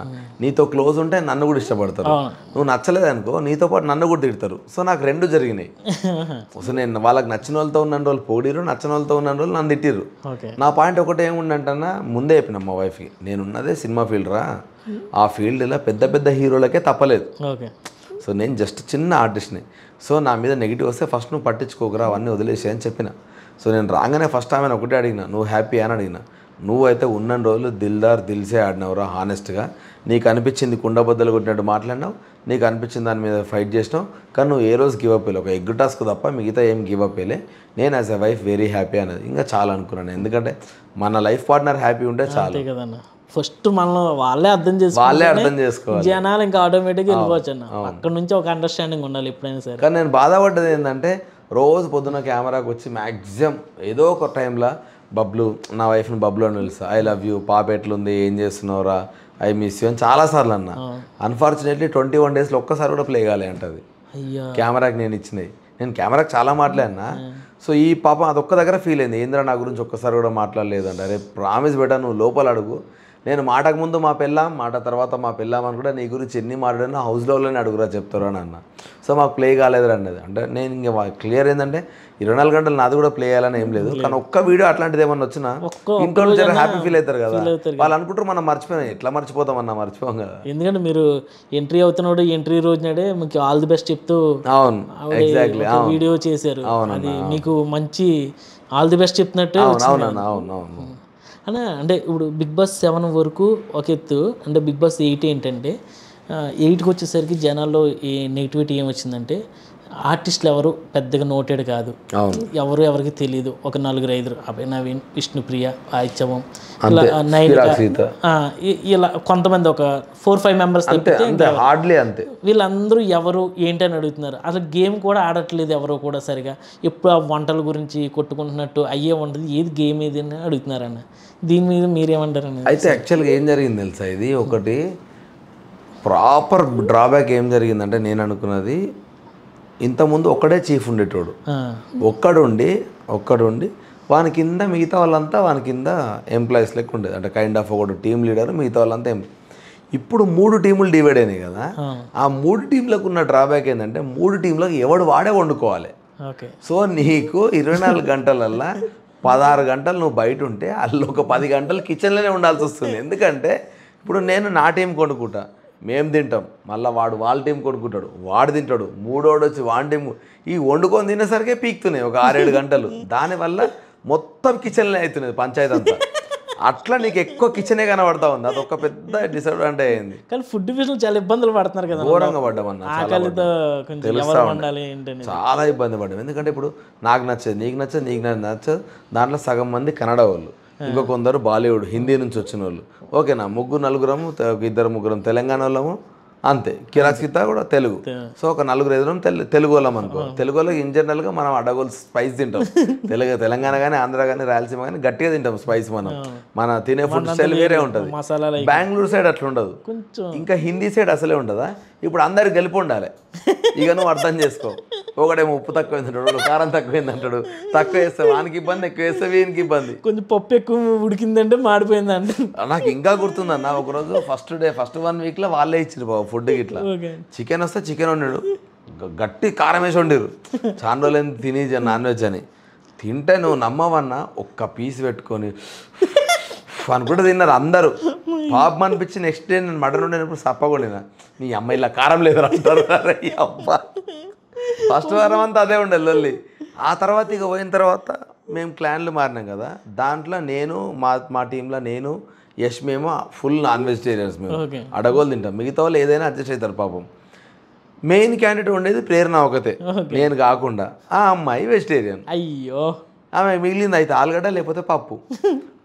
నీతో క్లోజ్ ఉంటే నన్ను కూడా ఇష్టపడతారు, నువ్వు నచ్చలేదు అనుకో నీతో పాటు నన్ను కూడా తిడతారు. సో నాకు రెండు జరిగినాయి. సో నేను వాళ్ళకి నచ్చిన వాళ్ళతో ఉన్న రోజులు పొగిడిరు, నచ్చిన వాళ్ళతో ఉన్న రోజులు నన్ను తిట్టిర్రు. నా పాయింట్ ఒకటి ఏముండంటన్నా, ముందే చెప్పిన మా వైఫ్కి, నేనున్నదే సినిమా ఫీల్డ్ రా, ఆ ఫీల్డ్లో పెద్ద పెద్ద హీరోలకే తప్పలేదు. సో నేను జస్ట్ చిన్న ఆర్టిస్ట్ని. సో నా మీద నెగిటివ్ వస్తే ఫస్ట్ నువ్వు పట్టించుకోకరా, అవన్నీ వదిలేసే అని చెప్పిన. సో నేను రాగానే ఫస్ట్ ఆమెను ఒకటే అడిగిన, నువ్వు హ్యాపీ అని అడిగిన. నువ్వైతే ఉన్న రోజులు దిల్దార్ దిల్సే ఆడినావురా, హానెస్ట్గా నీకు అనిపించింది కుండబద్దలు కొట్టినట్టు మాట్లాడినావు, నీకు అనిపించింది దాని మీద ఫైట్ చేసినావు, కానీ నువ్వు ఏ రోజు గివ్ అప్ వేయలే, ఒక ఎగ్ టాస్క్ తప్ప మిగతా ఏం గివ్ అప్ వేయలే. నేను as a wife very happy అనేది ఇంకా చాలా అనుకున్నాను, ఎందుకంటే మన లైఫ్ పార్ట్నర్ హ్యాపీ ఉంటే చాలు కదన్నా. ఫస్ట్ మనం వాళ్ళే అర్థం చేసుకోవాలి, జనాలు ఇంకా ఆటోమేటిక్గా వెళ్ళిపోవచ్చు అన్న. అక్కడ నుంచి ఒక అండర్స్టాండింగ్ ఉండాలి ఎప్పుడైనా సరే. కానీ నేను బాధపడ్డది ఏంటంటే, రోజు పొద్దున్న కెమెరాకి వచ్చి మ్యాక్సిమం ఏదో ఒక టైంలో బబ్లు, నా వైఫ్ని బబ్లు అని పిలుస్తా, ఐ లవ్ యూ, పాప ఎట్లుంది, ఏం చేస్తున్నావురా, ఐ మిస్ యూ అని చాలాసార్లు అన్న. అన్ఫార్చునేట్లీ 21 డేస్లో ఒక్కసారి కూడా ప్లే కాలే అంటది కెమెరాకి నేను ఇచ్చినవి. నేను కెమెరాకి చాలా మాట్లాడినా. సో ఈ పాపం అదొక్క దగ్గర ఫీల్ అయింది, ఏంద్రా నా గురించి ఒక్కసారి కూడా మాట్లాడలేదంట. అరే ప్రామిస్ బెటా, నువ్వు లోపల అడుగు, నేను మాటకు ముందు మా పెళ్ళాం, మాట తర్వాత మా పెళ్ళాం అని కూడా నీ గురించి ఎన్ని మాట్లాడినా హౌస్లోనే అడుగురా చెప్తారు అని అన్న. సో మాకు ప్లే కాలేదురా అన్నది. అంటే నేను ఇంకా క్లియర్ ఏంటంటే 24 గంటలు నాది కూడా ప్లే చేయాలని ఏం లేదు, కానీ ఒక్క వీడియో అట్లాంటిది ఏమన్నా వచ్చినా ఇంట్లో చాలా హ్యాపీ ఫీల్ అవుతారు కదా. వాళ్ళు అనుకుంటారు మనం మర్చిపోయినా, ఎట్లా మర్చిపోతామన్నా, మర్చిపోం కదా. ఎందుకంటే మీరు ఎంట్రీ అవుతున్నాడు, ఎంట్రీ రోజునాడే మీకు ఆల్ ది బెస్ట్ చెప్తూ అవును ఎగ్జాక్ట్లీ వీడియో చేశారు. అది మీకు మంచి ఆల్ ది బెస్ట్ చెప్తున్నట్టు. అవునవును అన్న అంటే ఇప్పుడు బిగ్ బాస్ 7 వరకు ఒక ఎత్తు, అంటే బిగ్ బాస్ 8 ఏంటంటే 8కి వచ్చేసరికి జనాల్లో ఈ నెగిటివిటీ ఏమొచ్చిందంటే ఆర్టిస్టులు ఎవరు పెద్దగా నోటెడ్ కాదు, ఎవరికి తెలియదు. ఒక 4-5 అభయ్ నవీన్, విష్ణుప్రియ, ఆయిత్యవం, ఇలా 9 ఇలా కొంతమంది ఒక 4-5 మెంబర్స్ తప్పితే హార్డ్లీ అంతే. వీళ్ళందరూ ఎవరు ఏంటి అని అడుగుతున్నారు. అసలు గేమ్ కూడా ఆడట్లేదు ఎవరో కూడా సరిగా. ఎప్పుడు ఆ వంటల గురించి కొట్టుకుంటున్నట్టు అయ్యే వంటలు, ఏది గేమ్ ఏది అని అడుగుతున్నారన్న. దీని మీద మీరేమంటారని? అయితే యాక్చువల్గా ఏం జరిగింది తెలుసా, ఇది ఒకటి ప్రాపర్ డ్రాబ్యాక్ ఏం జరిగిందంటే, నేను అనుకున్నది ఇంతకుముందు ఒక్కడే చీఫ్ ఉండేటోడు, ఒక్కడుండి వాని కింద మిగతా వాళ్ళంతా వాని కింద ఎంప్లాయీస్ లెక్క ఉండేది. అంటే కైండ్ ఆఫ్ ఒకడు టీమ్ లీడర్, మిగతా వాళ్ళంతా ఇప్పుడు 3 టీములు డివైడ్ అయినాయి కదా. ఆ 3 టీంలకు ఉన్న డ్రాబ్యాక్ ఏంటంటే 3 టీంలకు ఎవడు వాడే వండుకోవాలి. సో నీకు 24 గంటలల్లా 16 గంటలు నువ్వు బయట ఉంటే అందులో ఒక 10 గంటలు కిచెన్లోనే ఉండాల్సి వస్తుంది. ఎందుకంటే ఇప్పుడు నేను నా టీం కొనుక్కుంటా, మేము తింటాం, మళ్ళీ వాడు వాళ్ళ టీం కొనుక్కుంటాడు, వాడు తింటాడు, మూడోడు వచ్చి వాడి టీం, ఈ వండుకొని తినేసరికే పీక్తున్నాయి ఒక 6-7 గంటలు. దానివల్ల మొత్తం కిచెన్లో అవుతున్నది పంచాయతీ అంతా. అట్లా నీకు ఎక్కువ కిచెనే కనబడతా ఉంది, అదొక పెద్ద డిసడ్వాంటేజ్ అయింది. కానీ ఫుడ్ విషయంలో చాలా ఇబ్బందులు పడుతున్నారు కదా, ఘోరంగా పడ్డామన్నా, చాలా ఇబ్బంది పడ్డాం. ఎందుకంటే ఇప్పుడు నాకు నచ్చదు, నీకు నచ్చదు, నీకు నచ్చదు. దాంట్లో సగం మంది కన్నడ వాళ్ళు, ఇంకా కొందరు బాలీవుడ్ హిందీ నుంచి వచ్చిన వాళ్ళు. ఓకేనా, 3-4 2-3 తెలంగాణ వాళ్ళము, అంతే. కిరాక్సితా కూడా తెలుగు. సో ఒక 4-5 తెలుగు వాళ్ళం అనుకో. తెలుగు వాళ్ళకి ఇన్ జనరల్గా మనం అడగోలు స్పైస్ తింటాం. తెలంగాణ కానీ ఆంధ్ర కానీ రాయలసీమ కానీ గట్టిగా తింటాం స్పైస్. మన తినే ఫుడ్ స్టైల్ వేరే ఉంటుంది. బెంగళూరు సైడ్ అట్లా ఉండదు, ఇంకా హిందీ సైడ్ అసలే ఉంటుందా. ఇప్పుడు అందరికి గెలిపి ఉండాలి, ఇక నువ్వు అర్థం చేసుకో. ఒకడేమో ఉప్పు తక్కువైంది అంటాడు, కారం తక్కువైంది అంటాడు. తక్కువ వేస్తే వానికి ఇబ్బంది, ఎక్కువ వేస్తే వీనికి ఇబ్బంది. కొంచెం పప్పు ఎక్కువ ఉడికిందంటే మాడిపోయింది అంటే. నాకు ఇంకా గుర్తుందన్న, ఒకరోజు ఫస్ట్ 1 వీక్లో వాళ్ళే ఇచ్చారు బాబు ఫుడ్ ఇట్లా. చికెన్ వస్తే చికెన్ వండాడు, గట్టి కారం వేసి వండిరు. చాలా రోజులు తిని నాన్ వెజ్ అని తింటే నువ్వు నమ్మవన్నా, ఒక్క పీస్ పెట్టుకొని అనుకుంటే తిన్నారు అందరూ. పాపం అనిపించి నెక్స్ట్ డే నేను మటన్ వండినప్పుడు సప్పకొండినా, నీ అమ్మ ఇలా కారం లేదు అంటారు. అరే అబ్బా, ఫస్ట్ వారం అంతా అదే ఉండేది లొల్లి. ఆ తర్వాత ఇక పోయిన తర్వాత మేము క్లాన్లు మారినాం కదా, దాంట్లో నేను మా టీంలో నేను యష్ మేము ఫుల్ నాన్ వెజిటేరియన్స్. మేము అడగోలు తింటాం, మిగతా వాళ్ళు ఏదైనా అడ్జస్ట్ అవుతారు. పాపం మెయిన్ క్యాండిడేట్ ఉండేది ప్రేరణ ఒకతే, నేను కాకుండా. ఆ అమ్మాయి వెజిటేరియన్. అయ్యో, ఆమె మిగిలింది అయితే ఆలుగడ్డ లేకపోతే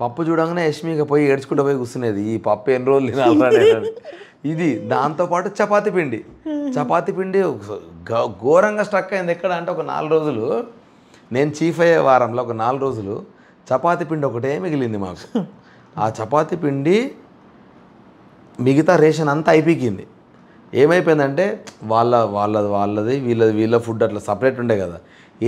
పప్పు చూడగానే యష్మిగా పోయి ఏడ్చుకుంటూ పోయి కూర్చునేది, ఈ పప్పు ఎన్ని రోజులు తినాలి ఇది. దాంతోపాటు చపాతీ పిండి ఘోరంగా స్ట్రక్ అయింది. ఎక్కడ అంటే ఒక 4 రోజులు నేను చీఫ్ అయ్యే వారంలో ఒక 4 రోజులు చపాతీ పిండి ఒకటే మిగిలింది మాకు. ఆ చపాతీ పిండి మిగతా రేషన్ అంతా అయిపోయింది. ఏమైపోయిందంటే వాళ్ళది వీళ్ళ ఫుడ్ అట్లా సపరేట్ ఉండే కదా.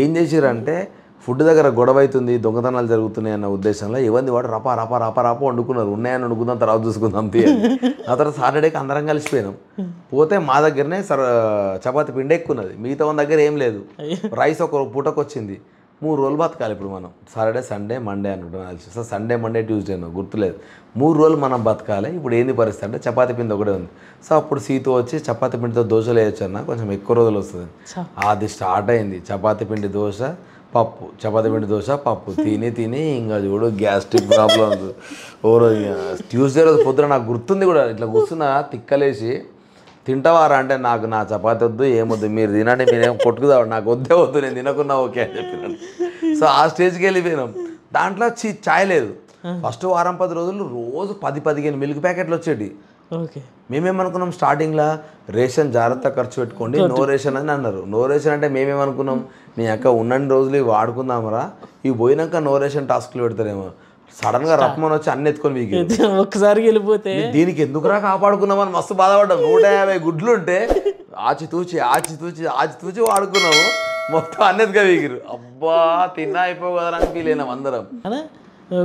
ఏం చేసిరంటే ఫుడ్ దగ్గర గొడవ అవుతుంది, దొంగతనాలు జరుగుతున్నాయి అన్న ఉద్దేశంలో ఎవరిది వాడు రపా వండుకున్నారు. ఉన్నాయని వండుకుందాం, తర్వాత చూసుకుందాం ఆ తర్వాత సాటర్డేకి అందరం కలిసిపోయినాం. పోతే మా దగ్గరనే చపాతీ పిండి ఎక్కున్నది, మిగతా వాళ్ళ దగ్గర ఏం లేదు. రైస్ ఒక పూటకు వచ్చింది. 3 రోజులు బతకాలి ఇప్పుడు మనం. సాటర్డే సండే మండే అనుకుంటున్నాను, సో సండే మండే ట్యూస్డే గుర్తులేదు. 3 రోజులు మనం బతకాలి. ఇప్పుడు ఏంది పరిస్థితి అంటే చపాతీ పిండి ఒకటే ఉంది. సో అప్పుడు సీతో వచ్చి చపాతీ పిండితో దోశలు వేయచ్చు అన్న, కొంచెం ఎక్కువ రోజులు వస్తుంది. అది స్టార్ట్ అయింది. చపాతీ పిండి దోశ పప్పు, చపాతీ పిండి దోశ పప్పు తిని ఇంకా చూడు గ్యాస్ట్రిక్ ప్రాబ్లమ్స్. ఓ రోజు ట్యూస్డే రోజు పొద్దున నాకు గుర్తుంది కూడా, ఇట్లా కూర్చున్నా తిక్కలేసి, తింటావారా అంటే నాకు నా చపాతీ వద్దు, ఏమొద్దు, మీరు తినండి, మీరేం కొట్టుకుదావు, నాకు వద్దు, నేను తినకున్నా ఓకే అని చెప్పినాను. సో ఆ స్టేజ్కి వెళ్ళిపోయినాం. దాంట్లో ఛాయ్ లేదు. ఫస్ట్ వారం 10 రోజులు రోజు 10-15 మిల్క్ ప్యాకెట్లు వచ్చేటి. మేమేమనుకున్నాం స్టార్టింగ్లో రేషన్ జాగ్రత్త ఖర్చు పెట్టుకోండి, నో రేషన్ అని అన్నారు. నో రేషన్ అంటే మేమేమనుకున్నాం, నీ అక్క ఉన్నన్ని రోజులు ఇవి వాడుకుందామరా, ఇవి పోయినాక నో రేషన్ టాస్క్లు పెడతారేమో. సడన్గా రత్మని వచ్చి అన్ని ఎత్తుకొని మీకు ఒక్కసారి వెళ్ళిపోతే దీనికి ఎందుకురా కాపాడుకున్నామని మస్తు బాధపడ్డాం. 150 గుడ్లు ఉంటే ఆచితూచి వాడుకున్నాము. మొత్తం అన్నదిగా వీగిరు. అబ్బా తిన్నా అయిపోవు కదా అని ఫీల్ అయినాం అందరం. అలా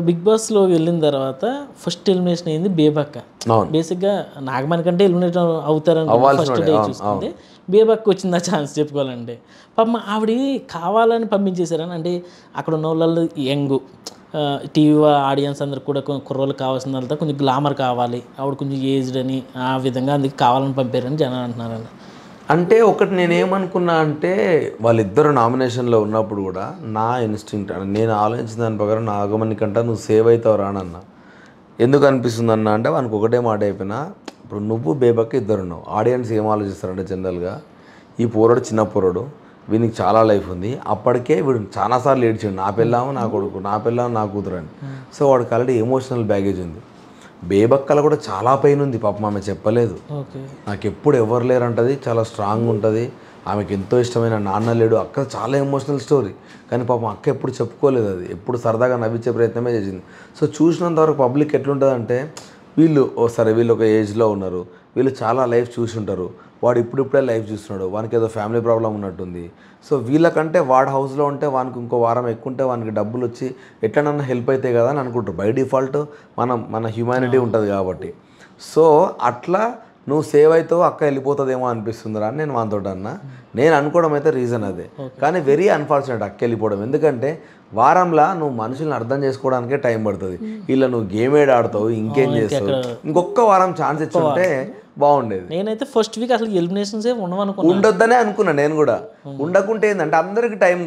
బిగ్ బాస్లో వెళ్ళిన తర్వాత ఫస్ట్ ఎలిమినేషన్ అయింది బేబక్క. బేసిక్గా నాగమణి కంటే ఎలిమినేట్ అవుతారని ఫస్ట్ డే చూసుకుంటే బేబక్క వచ్చింది ఆ ఛాన్స్ చెప్పుకోవాలంటే. పాపం ఆవిడ కావాలని పంపించేశారని, అంటే అక్కడ ఉన్న వాళ్ళు యంగ్ టీవీ ఆడియన్స్ అందరికి కూడా కుర్రోళ్ళు కావాల్సిన వాళ్ళతో కొంచెం గ్లామర్ కావాలి, ఆవిడ కొంచెం ఏజ్డ్ అని ఆ విధంగా అందుకు కావాలని పంపారని జనం అంటున్నారండి. అంటే ఒకటి నేనేమనుకున్నా అంటే వాళ్ళిద్దరు నామినేషన్లో ఉన్నప్పుడు కూడా నా ఇన్స్టింక్ట్ నేను ఆలోచించిన దాని ప్రకారం నాగమణి కంటే నువ్వు సేవ్ అవుతావు రానన్న. ఎందుకు అనిపిస్తుంది అన్న అంటే వానికి ఒకటే మాట అయిపోయినా, ఇప్పుడు నువ్వు బేబక్క ఇద్దరు ఉన్నావు. ఆడియన్స్ ఏం ఆలోచిస్తారంటే జనరల్గా ఈ పోరడు చిన్న పోరడు, వీనికి చాలా లైఫ్ ఉంది, అప్పటికే వీడు చాలాసార్లు ఏడ్చాడు నా పిల్లాము నా కొడుకు, నా పిల్లాము నా కూతురు అని. సో వాడికి ఆల్రెడీ ఎమోషనల్ బ్యాగేజ్ ఉంది. బేబక్కల కూడా చాలా పెయిన్ ఉంది పాపం, ఆమె చెప్పలేదు. నాకు ఎప్పుడు ఎవరు లేరంటది, చాలా స్ట్రాంగ్ ఉంటుంది, ఆమెకి ఎంతో ఇష్టమైన నాన్న లేడు, అక్క చాలా ఎమోషనల్ స్టోరీ. కానీ పాపం అక్క ఎప్పుడు చెప్పుకోలేదు, అది ఎప్పుడు సరదాగా నవ్వించే ప్రయత్నమే చేసింది. సో చూసినంత వరకు పబ్లిక్ ఎట్లుంటుందంటే వీళ్ళు సరే వీళ్ళు ఒక ఏజ్లో ఉన్నారు, వీళ్ళు చాలా లైఫ్ చూసి ఉంటారు, వాడు ఇప్పుడిప్పుడే లైఫ్ చూస్తున్నాడు, వానికి ఏదో ఫ్యామిలీ ప్రాబ్లం ఉన్నట్టుంది. సో వీళ్ళకంటే వాడు హౌస్లో ఉంటే వానికి ఇంకో వారం ఎక్కువ ఉంటే వానికి డబ్బులు వచ్చి ఎట్లనన్నా హెల్ప్ అవుతాయి కదా అని అనుకుంటారు. బై డిఫాల్ట్ మన హ్యూమానిటీ ఉంటుంది కాబట్టి. సో అట్లా నువ్వు సేవ్ అవుతావు, అక్క వెళ్ళిపోతుందేమో అనిపిస్తుందిరా అని నేను వానితో అన్నా. నేను అనుకోవడం అయితే రీజన్ అదే. కానీ వెరీ అన్ఫార్చునేట్ అక్క వెళ్ళిపోవడం. ఎందుకంటే వారంలో నువ్వు మనుషులను అర్థం చేసుకోవడానికే టైం పడుతుంది. ఇలా నువ్వు గేమ్ ఆడతావు, ఇంకేం చేస్తావు, ఇంకొక వారం ఛాన్స్ ఇచ్చుంటే బాగుండేది. నేనైతే ఫస్ట్ వీక్ అసలు ఎలిమినేషన్స్ ఉండొద్దనే అనుకున్నా నేను కూడా. ఉండకుంటే ఏంటంటే అందరికి టైం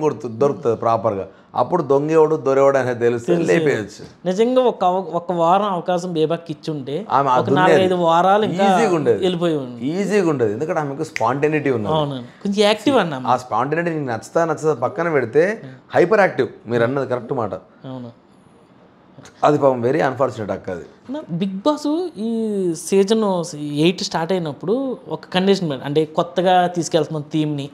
దొరుకుతుంది ప్రాపర్గా, అప్పుడు దొంగేవాడు దొరేవాడు అనేది తెలిస్తే లేపేయచ్చు. నిజంగా ఒక వారం అవకాశం బేబక్కి ఇచ్చుంటే 4-5 వారాలు ఈజీగా ఉండేది, ఈజీగా ఉండేది. ఎందుకంటే ఆమెకు స్పాంటేనిటీ ఉన్నది, కొంచెం యాక్టివ్ అన్న. ఆ స్పాంటేనిటీ నీకు నచ్చుతా పక్కన పెడితే హైపర్ యాక్టివ్, మీరు అన్నది కరెక్ట్ మాట. అవును, అది పాపం వెరీ అన్ఫార్చునేట్ అక్క. అది బిగ్ బాస్ ఈ సీజన్ 8 స్టార్ట్ అయినప్పుడు ఒక కండిషన్, అంటే కొత్తగా తీసుకెళ్తున్నాం థీమ్ని,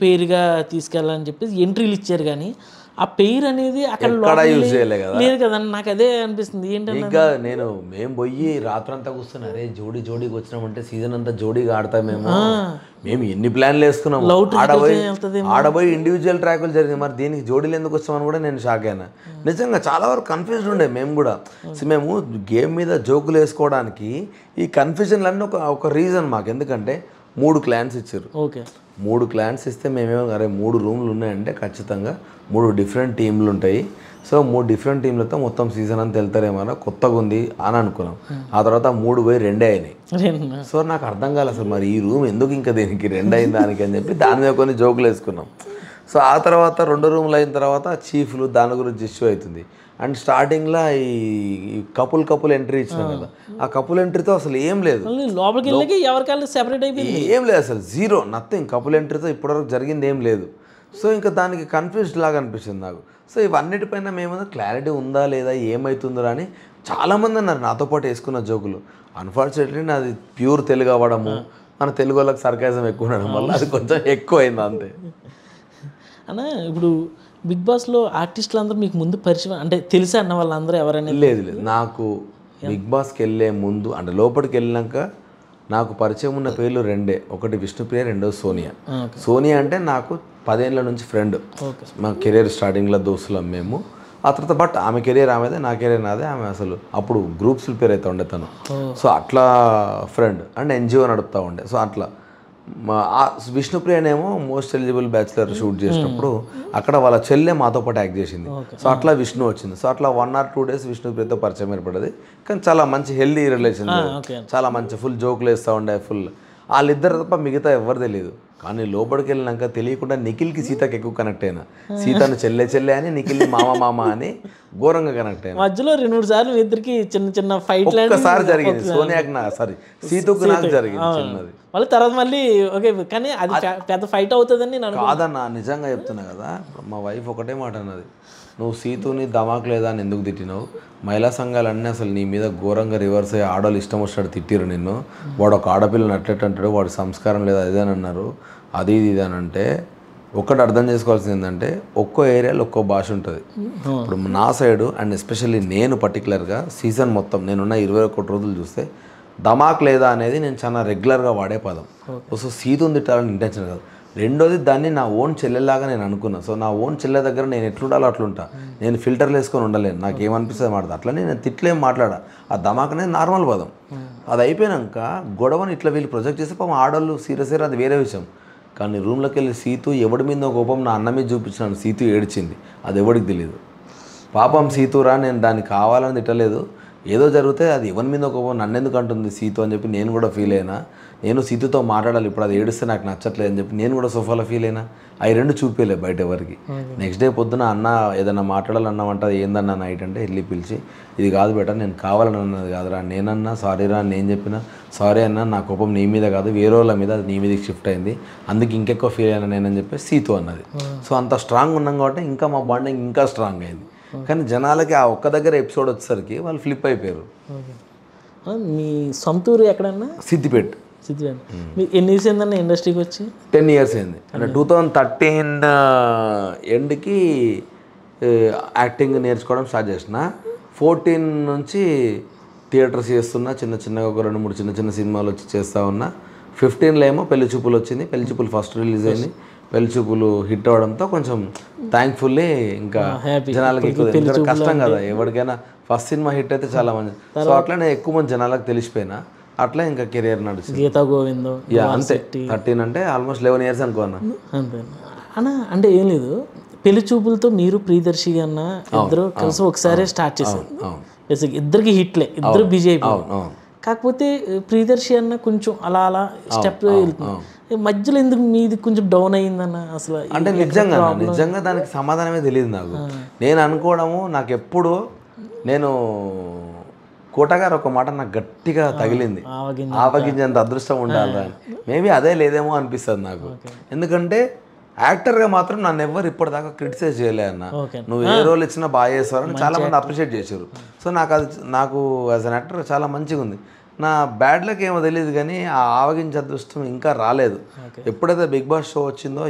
పేరుగా తీసుకెళ్ళాలని చెప్పేసి ఎంట్రీలు ఇచ్చారు. కానీ ఆ పేరు అనేది అక్కడ లేదు కదా, నాకు అదే అనిపిస్తుంది. ఏంటంటే ఇంకా మేము పోయి రాత్రంతా కూర్చున్నా, అరే జోడీకి వచ్చినామంటే సీజన్ అంతా జోడీగా ఆడతామేమో, మేము ఎన్ని ప్లాన్లు వేసుకున్నాము, ఆడబోయి ఇండివిజువల్ ట్రాకులు జరిగింది, మరి దీనికి జోడీలు ఎందుకు వచ్చామని కూడా నేను షాక్ అయినా. నిజంగా చాలా వరకు కన్ఫ్యూజ్డ్ ఉండే మేము కూడా. మేము గేమ్ మీద జోకులు వేసుకోవడానికి ఈ కన్ఫ్యూజన్లన్నీ ఒక రీజన్ మాకు. ఎందుకంటే 3 క్లాన్స్ ఇచ్చారు. 3 క్లాన్స్ ఇస్తే మేమేమో అరే 3 రూమ్లు ఉన్నాయంటే ఖచ్చితంగా 3 డిఫరెంట్ టీంలు ఉంటాయి. సో 3 డిఫరెంట్ టీంలతో మొత్తం సీజన్ అంతా వెళ్తారేమో కొత్తగా ఉంది అని అనుకున్నాం. ఆ తర్వాత 3 పోయి 2 అయినాయి. సో నాకు అర్థం కాలేదు అసలు మరి ఈ రూమ్ ఎందుకు ఇంకా దీనికి 2 అయిన దానికి అని చెప్పి దాని మీద కొన్ని జోకులు వేసుకున్నాం. సో ఆ తర్వాత 2 రూమ్లు అయిన తర్వాత చీఫ్లు దాని గురించి ఇష్యూ అవుతుంది. అండ్ స్టార్టింగ్లో ఈ కపుల్ ఎంట్రీ ఇచ్చినాం కదా, ఆ కపుల్ ఎంట్రీతో అసలు ఏం లేదు, ఏం లేదు అసలు, జీరో నథింగ్. కపుల్ ఎంట్రీతో ఇప్పటివరకు జరిగింది ఏం లేదు. సో ఇంకా దానికి కన్ఫ్యూజ్డ్ లాగా అనిపించింది నాకు. సో ఇవన్నిటిపైన మేమన్నా క్లారిటీ ఉందా లేదా ఏమవుతుందో అని చాలామంది అన్నారు నాతో పాటు వేసుకున్న జోకులు. అన్ఫార్చునేట్లీ నాది ప్యూర్ తెలుగు అవ్వడము, మన తెలుగు వాళ్ళకి సర్కాజం ఎక్కువ ఉండడం వల్ల అది కొంచెం ఎక్కువ అయింది అంతే. అన్న ఇప్పుడు బిగ్ బాస్లో ఆర్టిస్టులు అందరూ మీకు ముందు పరిచయం అంటే తెలిసి అన్న వాళ్ళందరూ ఎవరైనా? లేదు, నాకు బిగ్ బాస్కి వెళ్ళే ముందు అంటే లోపలికి వెళ్ళినాక నాకు పరిచయం ఉన్న పేర్లు 2. ఒకటి విష్ణుప్రియ, రెండోది సోనియా. సోనియా అంటే నాకు 10 ఏళ్ళ నుంచి ఫ్రెండ్, మా కెరీర్ స్టార్టింగ్లో దోస్తులం మేము. ఆ తర్వాత బట్ ఆమె కెరీర్ ఆమెదే, నా కెరీర్ నాదే. ఆమె అసలు అప్పుడు గ్రూప్స్ పేరు అయితే ఉండే తను. సో అట్లా ఫ్రెండ్ అండ్ ఎన్జిఓ నడుపుతూ ఉండే. సో అట్లా విష్ణుప్రియనేమో మోస్ట్ ఎలిజిబుల్ బ్యాచులర్ షూట్ చేసినప్పుడు అక్కడ వాళ్ళ చెల్లె మాతో పాటు యాక్ట్ చేసింది. సో అట్లా విష్ణు వచ్చింది. సో అట్లా 1 or 2 days విష్ణుప్రియతో పరిచయం ఏర్పడేది. కానీ చాలా మంచి హెల్దీ రిలేషన్, చాలా మంచి ఫుల్ జోకులు వేస్తూ ఉండే ఫుల్. వాళ్ళిద్దరు తప్ప మిగతా ఎవరు తెలియదు. కానీ లోపలికి వెళ్ళినాక తెలియకుండా నిఖిల్కి సీతకి ఎక్కువ కనెక్ట్ అయినా. సీతను చెల్లె అని, నిఖిల్ని మామ అని ఘోరంగా కనెక్ట్ అయినా. మధ్యలో 2-3 సార్లు ఇద్దరికి చిన్న ఫైట్ ఒక్కసారి జరిగింది. సోనియాకి సీతకు నాకు జరిగింది చిన్నది. మళ్ళీ తర్వాత మళ్ళీ ఓకే, కానీ అది పెద్ద ఫైట్ అవుతుందని నేను కాదన్నా, నిజంగా చెప్తున్నా కదా. మా వైఫ్ ఒకటే మాట అన్నది, నువ్వు సీతుని ధమాక్ లేదా అని ఎందుకు తిట్టినావు? మహిళా సంఘాలన్నీ అసలు నీ మీద ఘోరంగా రివర్స్ అయ్యి ఆడవాళ్ళు ఇష్టం వచ్చినట్టు తిట్టిరు నిన్ను. వాడు ఒక ఆడపిల్లని అట్లెట్ అంటాడు, వాడి సంస్కారం లేదా అదేని అన్నారు, అది ఇది అని అంటే. ఒక్కటి అర్థం చేసుకోవాల్సింది ఏంటంటే ఒక్కో ఏరియాలో ఒక్కో భాష ఉంటుంది. ఇప్పుడు నా సైడు అండ్ ఎస్పెషల్లీ నేను పర్టికులర్గా సీజన్ మొత్తం నేనున్న 21 రోజులు చూస్తే ధమాక్ లేదా అనేది నేను చాలా రెగ్యులర్గా వాడే పదం. సో సీతుని తిట్టాలని ఇంటెన్షన్ కాదు, రెండోది దాన్ని నా ఓన్ చెల్లెలాగా నేను అనుకున్నా. సో నా ఓన్ చెల్లె దగ్గర నేను ఎట్లుండాలో అట్లుంటా. నేను ఫిల్టర్లు వేసుకొని ఉండలేను, నాకు ఏమనిపిస్తుంది మాట్లాడదు. అట్లనే నేను తిట్లేం మాట్లాడా, ఆ ధమాకనే నార్మల్ పదం. అది అయిపోయాక గొడవని ఇట్లా వీళ్ళు ప్రొజెక్ట్ చేస్తే పాపం ఆడవాళ్ళు సీరియస్ అయ్యారు, అది వేరే విషయం. కానీ రూమ్లోకి వెళ్ళి సీతు ఎవడి మీద కోపం నా అన్న మీద చూపించినాను, సీతు ఏడ్చింది, అది ఎవడికి తెలియదు. పాపం సీతురా, నేను దాన్ని కావాలని తిట్టలేదు, ఏదో జరిగితే అది ఎవరి మీద కోపం నన్నెందుకు అంటుంది సీతు అని చెప్పి నేను కూడా ఫీల్ అయినా. నేను సీతుతో మాట్లాడాలి, ఇప్పుడు అది ఏడిస్తే నాకు నచ్చట్లేదు అని చెప్పి నేను కూడా సోఫాలో ఫీల్ అయినా. అవి రెండు చూపించలే బయట ఎవరికి. నెక్స్ట్ డే పొద్దున అన్న ఏదన్నా మాట్లాడాలన్నామంటే అది ఏందన్నా నైట్ అంటే వెళ్ళి పిలిచి, ఇది కాదు బెటర్, నేను కావాలని అన్నది కాదురా, నేనన్నా సారీరా అని నేను చెప్పిన, సారీ అన్న, నా కోపం నీ మీద కాదు వేరే వాళ్ళ మీద, అది నీ మీదకి షిఫ్ట్ అయింది, అందుకు ఇంకెక్కువ ఫీల్ అయినా నేనని చెప్పి సీతు అన్నది. సో అంత స్ట్రాంగ్ ఉన్నాం కాబట్టి ఇంకా మా బాండింగ్ ఇంకా స్ట్రాంగ్ అయింది. కానీ జనాలకి ఆ ఒక్క దగ్గర ఎపిసోడ్ వచ్చేసరికి వాళ్ళు ఫ్లిప్ అయిపోయారు. మీ సొంతూరు ఎక్కడన్నా? సిద్దిపేట. సిద్దిపేట. మీరు ఎన్ని ఇయర్స్ అయిందన్న ఇండస్ట్రీకి వచ్చి? 10 years అయింది. అంటే 2013 ఎండ్కి యాక్టింగ్ నేర్చుకోవడం స్టార్ట్ చేసిన. 14 నుంచి థియేటర్స్ చేస్తున్నా, చిన్నగా ఒక 2-3 చిన్న సినిమాలు వచ్చి చేస్తూ ఉన్నా. 15లో ఏమో పెళ్లి చూపులు వచ్చింది, పెళ్లి చూపులు ఫస్ట్ రిలీజ్ అయింది. పెళ్లి చూపులు హిట్ అవడంతో కొంచెం థ్యాంక్ఫుల్లీ ఇంకా జనాలకి ఎక్కువ కష్టం కదా ఎవరికైనా, ఫస్ట్ సినిమా హిట్ అయితే చాలా మంది. సో అట్లనే ఎక్కువ మంది జనాలకు తెలిసిపోయినా, అట్లా ఇంకా కెరియర్ నడుస్తుంది. గీతా గోవింద్ అంతే. 13 అంటే ఆల్మోస్ట్ 11 years అనుకోన్నా. అంతే అన్న. అంటే ఏం లేదు, పెళ్లి చూపులతో మీరు ప్రియదర్శి అన్న ఇద్దరు కలిసి ఒకసారి స్టార్ట్ చేశారు. బేసిక్ ఇద్దరికి హిట్లే, ఇద్దరు బిజీ అయిపోయారు. కాకపోతే ప్రియదర్శి అన్న కొంచెం అలా స్టెప్ వెళ్తుంది, మధ్యలో ఎందుకు మీది కొంచెం డౌన్ అయిందన్న అసలు? అంటే నిజంగా దానికి సమాధానమే తెలియదు నాకు. నేను అనుకోవడము, నాకు ఎప్పుడు నేను కోటగారు ఒక మాట నాకు గట్టిగా తగిలింది, ఆవగించేంత అదృష్టం ఉండాలి అని. మేబీ అదే లేదేమో అనిపిస్తుంది నాకు. ఎందుకంటే యాక్టర్గా మాత్రం నన్ను ఎవరు ఇప్పటిదాకా క్రిటిసైజ్ చేయలే అన్న. నువ్వు ఏ రోల్ ఇచ్చినా బాగా చేస్తావని చాలా మంది అప్రిషియేట్ చేశారు. సో నాకు యాజ్ అన్ యాక్టర్ చాలా మంచిగా ఉంది. నా బ్యాడ్ లక్ ఏమో తెలియదు కానీ ఆ ఆవగించే అదృష్టం ఇంకా రాలేదు. ఎప్పుడైతే బిగ్ బాస్ షో వచ్చిందో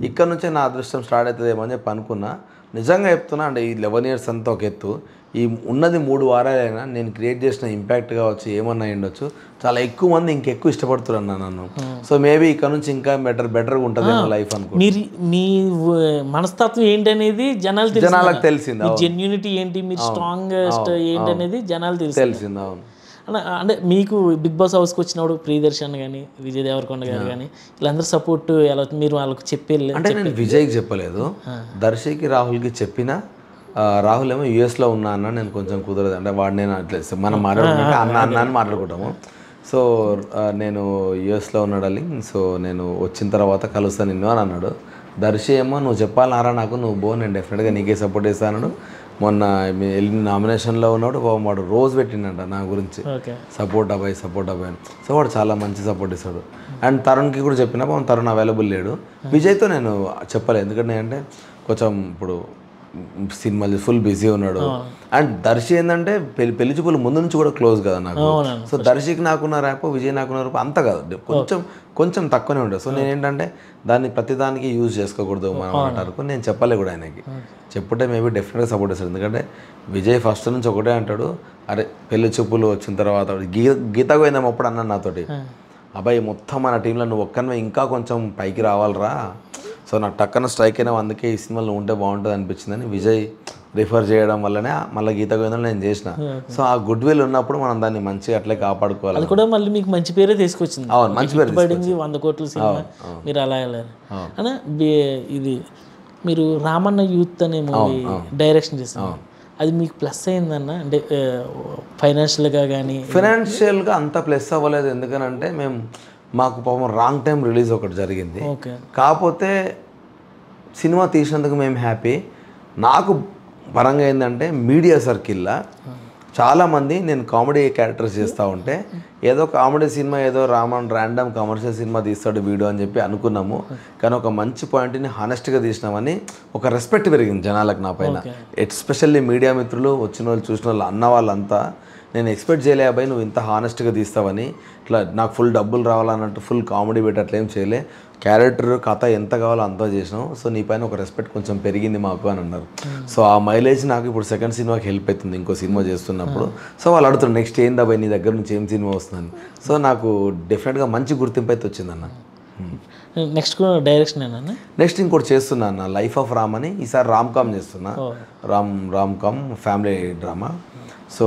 ఇక్కడ నుంచే నా అదృష్టం స్టార్ట్ అవుతుందేమో అని చెప్పి అనుకున్నా. నిజంగా చెప్తున్నా, అంటే ఈ 11 years అంతా ఒక ఎత్తు, ఈ ఉన్నది 3 వారాలైనా నేను క్రియేట్ చేసిన ఇంపాక్ట్ కావచ్చు, ఏమన్నా ఉండొచ్చు, చాలా ఎక్కువ మంది ఇంకెక్కువ ఇష్టపడుతున్నారు నన్ను. సో మేబీ ఇక్కడ నుంచి ఇంకా బెటర్గా ఉంటుందేమో లైఫ్ అనుకో. మీ మనస్తత్వం ఏంటనేది జనాలకు తెలిసింది, జెన్యూనిటీ ఏంటి, మీరు స్ట్రాంగ్ ఏంటి అనేది జనాలు తెలిసింది. అవును. అంటే మీకు బిగ్ బాస్ హౌస్కి వచ్చినప్పుడు ప్రియదర్శన్ కానీ విజయ్ దేవరకొండ గారు కానీ వీళ్ళందరూ సపోర్ట్ ఎలా మీరు వాళ్ళకి చెప్పి? అంటే నేను విజయ్కి చెప్పలేదు, దర్శికి రాహుల్కి చెప్పినా. రాహుల్ ఏమో యూఎస్లో ఉన్నా అన్న, నేను కొంచెం కుదరదు అంటే వాడు నేను అట్లా మనం మాట్లాడుకుంటే అన్న అని మాట్లాడుకుంటాము. సో నేను యూఎస్లో ఉన్నాడు, సో నేను వచ్చిన తర్వాత కలుస్తాను నిన్ను అని అన్నాడు. దర్శి ఏమో నువ్వు చెప్పాలన్నారా నాకు, నువ్వు బో, నేను డెఫినెట్గా నీకే సపోర్ట్ చేస్తాను. మొన్న వెళ్ళిన నామినేషన్లో ఉన్నాడు, వాడు రోజు పెట్టిండంట నా గురించి, సపోర్ట్ అబ్బాయి అని. సో వాడు చాలా మంచి సపోర్ట్ ఇస్తాడు. అండ్ తరుణ్కి కూడా చెప్పినా, తరుణ్ అవైలబుల్ లేడు. విజయ్తో నేను చెప్పలేదు, ఎందుకంటే అంటే కొంచెం ఇప్పుడు సినిమాలు ఫుల్ బిజీ ఉన్నాడు. అండ్ దర్శి ఏంటంటే పెళ్లి చూపులు ముందు నుంచి కూడా క్లోజ్ కదా నాకు. సో దర్శికి నాకున్న ర్యాప్, విజయ్ నాకున్న ర్యాప్ అంత కాదు, కొంచెం తక్కువనే ఉంటుంది. సో నేను ఏంటంటే దాన్ని ప్రతిదానికి యూజ్ చేసుకోకూడదు మనం అంటారు. నేను చెప్పలే కూడా ఆయనకి, చెప్పుంటే మేబీ డెఫినెట్గా సపోర్ట్ చేస్తాడు. ఎందుకంటే విజయ్ ఫస్ట్ నుంచి ఒకటే అంటాడు, అరే పెళ్లి చూపులు వచ్చిన తర్వాత గీతా గోవిందం అప్పుడు అన్నాను నాతోటి, అబ్బాయి మొత్తం మన టీంలో నువ్వు ఒక్కనే ఇంకా కొంచెం పైకి రావాలరా, సో నాకు టక్కన స్ట్రైక్ అయినా, అందుకే ఈ సినిమాలో ఉంటే బాగుంటుంది అనిపించిందని విజయ్ రిఫర్ చేయడం వల్లనే మళ్ళీ గీతా గోవిందం నేను చేసిన. సో ఆ గుడ్ విల్ ఉన్నప్పుడు మనం దాన్ని మంచిగా అట్లే కాపాడుకోవాలి. అది కూడా మళ్ళీ మీకు మంచి పేరే తీసుకొచ్చింది. అవును, మంచి పేరు పడింది. 100 కోట్ల సినిమా మీరు అలా వెళ్ళారు అన్న. ఇది మీరు రామన్న యూత్ అనే మూవీ డైరెక్షన్ చేశారు, అది మీకు ప్లస్ అయిందన్న? అంటే ఫైనాన్షియల్గా కానీ? ఫైనాన్షియల్గా అంత ప్లస్ అవ్వలేదు, ఎందుకనంటే మాకు పాపం రాంగ్ టైం రిలీజ్ ఒకటి జరిగింది. కాకపోతే సినిమా తీసినందుకు మేము హ్యాపీ. నాకు పరంగా ఏంటంటే మీడియా సర్కిల్లో చాలామంది నేను కామెడీ క్యారెక్టర్స్ చేస్తూ ఉంటే ఏదో కామెడీ సినిమా, ఏదో రామన్ ర్యాండమ్ కమర్షియల్ సినిమా తీస్తాడు వీడియో అని చెప్పి అనుకున్నాము. కానీ ఒక మంచి పాయింట్ని హానెస్ట్గా తీసినామని ఒక రెస్పెక్ట్ పెరిగింది జనాలకు నా పైన. ఎస్పెషల్లీ మీడియా మిత్రులు, వచ్చిన వాళ్ళు, చూసిన వాళ్ళు, అన్న వాళ్ళంతా నేను ఎక్స్పెక్ట్ చేయలే అబ్బాయి నువ్వు ఇంత హానెస్ట్గా తీస్తావని, ఇట్లా నాకు ఫుల్ డబ్బులు రావాలన్నట్టు ఫుల్ కామెడీ పెట్టి అట్లా ఏం చేయలే, క్యారెక్టర్ కథ ఎంత కావాలో అంత చేసినావు, సో నీ పైన ఒక రెస్పెక్ట్ కొంచెం పెరిగింది మాకు అని అన్నారు. సో ఆ మైలేజ్ నాకు ఇప్పుడు సెకండ్ సినిమాకి హెల్ప్ అవుతుంది, ఇంకో సినిమా చేస్తున్నప్పుడు. సో వాళ్ళు అడుగుతారు నెక్స్ట్ ఏంది అబ్బాయి నీ దగ్గర నుంచి ఏం సినిమా వస్తుందని. సో నాకు డెఫినెట్గా మంచి గుర్తింపు అయితే వచ్చిందన్న. నెక్స్ట్ డైరెక్షన్ ఏనా? నెక్స్ట్ ఇంకోటి చేస్తున్నా అన్న, లైఫ్ ఆఫ్ రామ్ అని. ఈసారి రామ్ కామ్ చేస్తున్నా, rom com family drama. So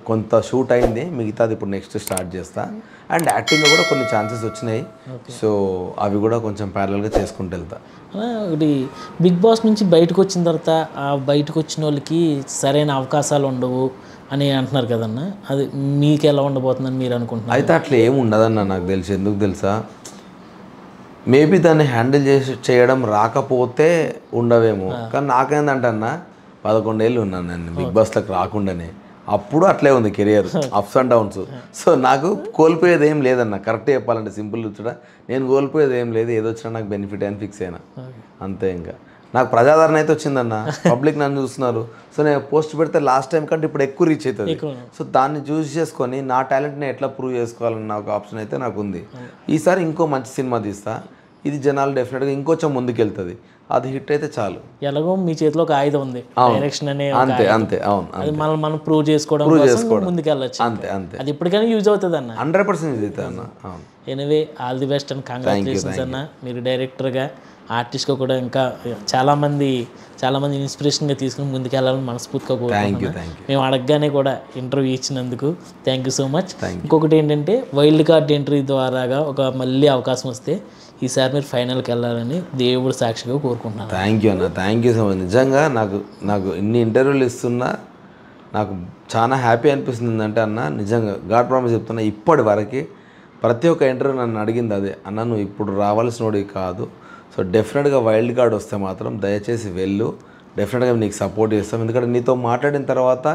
కొంత షూట్ అయింది, మిగతాది ఇప్పుడు నెక్స్ట్ స్టార్ట్ చేస్తా. అండ్ యాక్టింగ్లో కూడా కొన్ని ఛాన్సెస్ వచ్చినాయి, సో అవి కూడా కొంచెం ప్యారలల్గా చేసుకుంటూ వెళ్తా. ఒకటి బిగ్ బాస్ నుంచి బయటకు వచ్చిన తర్వాత ఆ బయటకు వచ్చిన వాళ్ళకి సరైన అవకాశాలు ఉండవు అని అంటున్నారు కదన్న, అది మీకు ఎలా ఉండబోతుందని మీరు అనుకుంటున్నారు? అయితే అట్లా ఏమి ఉండదన్న నాకు తెలిసి. ఎందుకు తెలుసా, మేబీ దాన్ని హ్యాండిల్ చేయడం రాకపోతే ఉండవేమో. కానీ నాకేందంటే అన్న 11 ఏళ్ళు ఉన్నాను నేను బిగ్ బాస్లోకి రాకుండానే. అప్పుడు అట్లే ఉంది career, ups and downs. So నాకు కోల్పోయేది ఏం లేదన్న, కరెక్ట్ చెప్పాలంటే సింపుల్ చూడ, నేను కోల్పోయేది ఏం లేదు. ఏదో వచ్చినా నాకు బెనిఫిట్ అని ఫిక్స్ అయినా అంతే. ఇంకా నాకు ప్రజాదరణ అయితే వచ్చిందన్న, పబ్లిక్ నన్ను చూస్తున్నారు. సో నేను పోస్ట్ పెడితే లాస్ట్ టైం కంటే ఇప్పుడు ఎక్కువ రీచ్ అవుతుంది. సో దాన్ని చూస్ చేసుకొని నా టాలెంట్ని ఎట్లా ప్రూవ్ చేసుకోవాలన్న ఒక ఆప్షన్ అయితే నాకు ఉంది. ఈసారి ఇంకో మంచి సినిమా తీస్తా, ఇది జనాలు డెఫినెట్గా ఇంకొంచెం ముందుకెళ్తుంది. అది హిట్ అయితే చాలు. ఎలాగో మీ చేతిలో ఒక ఆయుధం ఉంది, డైరెక్షన్ అనే. అంతే అంతే, అవును. అది మనం ప్రూవ్ చేసుకోవడం ముందుకెళ్ళచ్చు. అంతే అంతే, అది ఇప్పటికైనా యూజ్ అవుతుంది అన్న, 100% యూజ్ అవుతుంది అన్న. అవును. Anyway all the best and congratulations అన్న. మీరు డైరెక్టర్గా, ఆర్టిస్ట్గా కూడా ఇంకా చాలామంది ఇన్స్పిరేషన్గా తీసుకుని ముందుకెళ్ళాలని మనస్ఫూర్తిగా కోరుకుంటున్నాను. మేము అడగగానే కూడా ఇంటర్వ్యూ ఇచ్చినందుకు థ్యాంక్ యూ సో మచ్. ఇంకొకటి ఏంటంటే వైల్డ్ కార్డ్ ఎంట్రీ ద్వారాగా ఒక మళ్ళీ అవకాశం వస్తే ఈసారి మీరు ఫైనల్కి వెళ్ళాలని దేవుడు సాక్షిగా కోరుకుంటున్నాను. థ్యాంక్ యూ అన్న, థ్యాంక్ యూ సో మచ్. నిజంగా నాకు ఇన్ని ఇంటర్వ్యూలు ఇస్తున్నా నాకు చాలా హ్యాపీ అనిపిస్తుంది. అంటే అన్న నిజంగా గాడ్ ప్రామిస్ చెప్తున్నా, ఇప్పటి వరకు ప్రతి ఒక్క ఇంటర్వ్యూ నన్ను అడిగింది అదే, అన్న నువ్వు ఇప్పుడు రావాల్సినోడివి కాదు. సో డెఫినెట్గా వైల్డ్ కార్డ్ వస్తే మాత్రం దయచేసి వెళ్ళు, డెఫినెట్గా నీకు సపోర్ట్ చేస్తాం. ఎందుకంటే నీతో మాట్లాడిన తర్వాత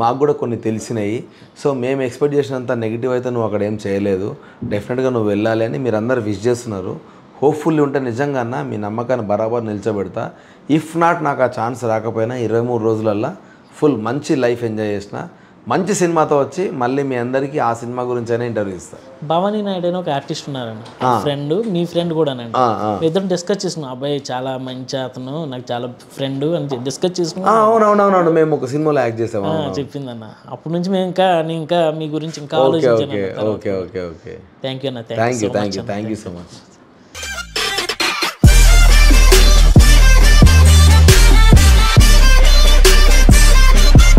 మాకు కూడా కొన్ని తెలిసినాయి. సో మేము ఎక్స్పెక్ట్ చేసినంత నెగిటివ్ అయితే నువ్వు అక్కడ ఏం చేయలేదు, డెఫినెట్గా నువ్వు వెళ్ళాలి అని మీరు అందరు విష్ చేస్తున్నారు. హోప్ఫుల్లీ ఉంటే నిజంగా అన్న మీ నమ్మకాన్ని బరాబర్ నిల్చోబెడతా. ఇఫ్ నాట్ నాకు ఆ ఛాన్స్ రాకపోయినా 23 రోజులల్లో ఫుల్ మంచి లైఫ్ ఎంజాయ్ చేసిన, మంచి సినిమాతో వచ్చి మళ్ళీ మీ అందరికీ ఆ సినిమా గురించి అయినా ఇంటర్వ్యూ ఇస్తాను. భవానీ నాయుడు అని ఒక ఆర్టిస్ట్ ఉన్నారండి, ఫ్రెండ్, మీ ఫ్రెండ్ కూడా అండి. ఇద్దరు డిస్కస్ చేసుకున్నాం, అబ్బాయి చాలా మంచి అతను, నాకు చాలా ఫ్రెండ్ అని డిస్కస్ చేసుకున్నాం. అవునవునవును, మేము ఒక సినిమాలో యాక్ట్ చేసాము చెప్పిందన్న. అప్పటి నుంచి మేము ఇంకా మీ గురించి ఇంకా ఆలోచించాను. Okay okay okay, thank you అన్న, థ్యాంక్ యూ సో మచ్.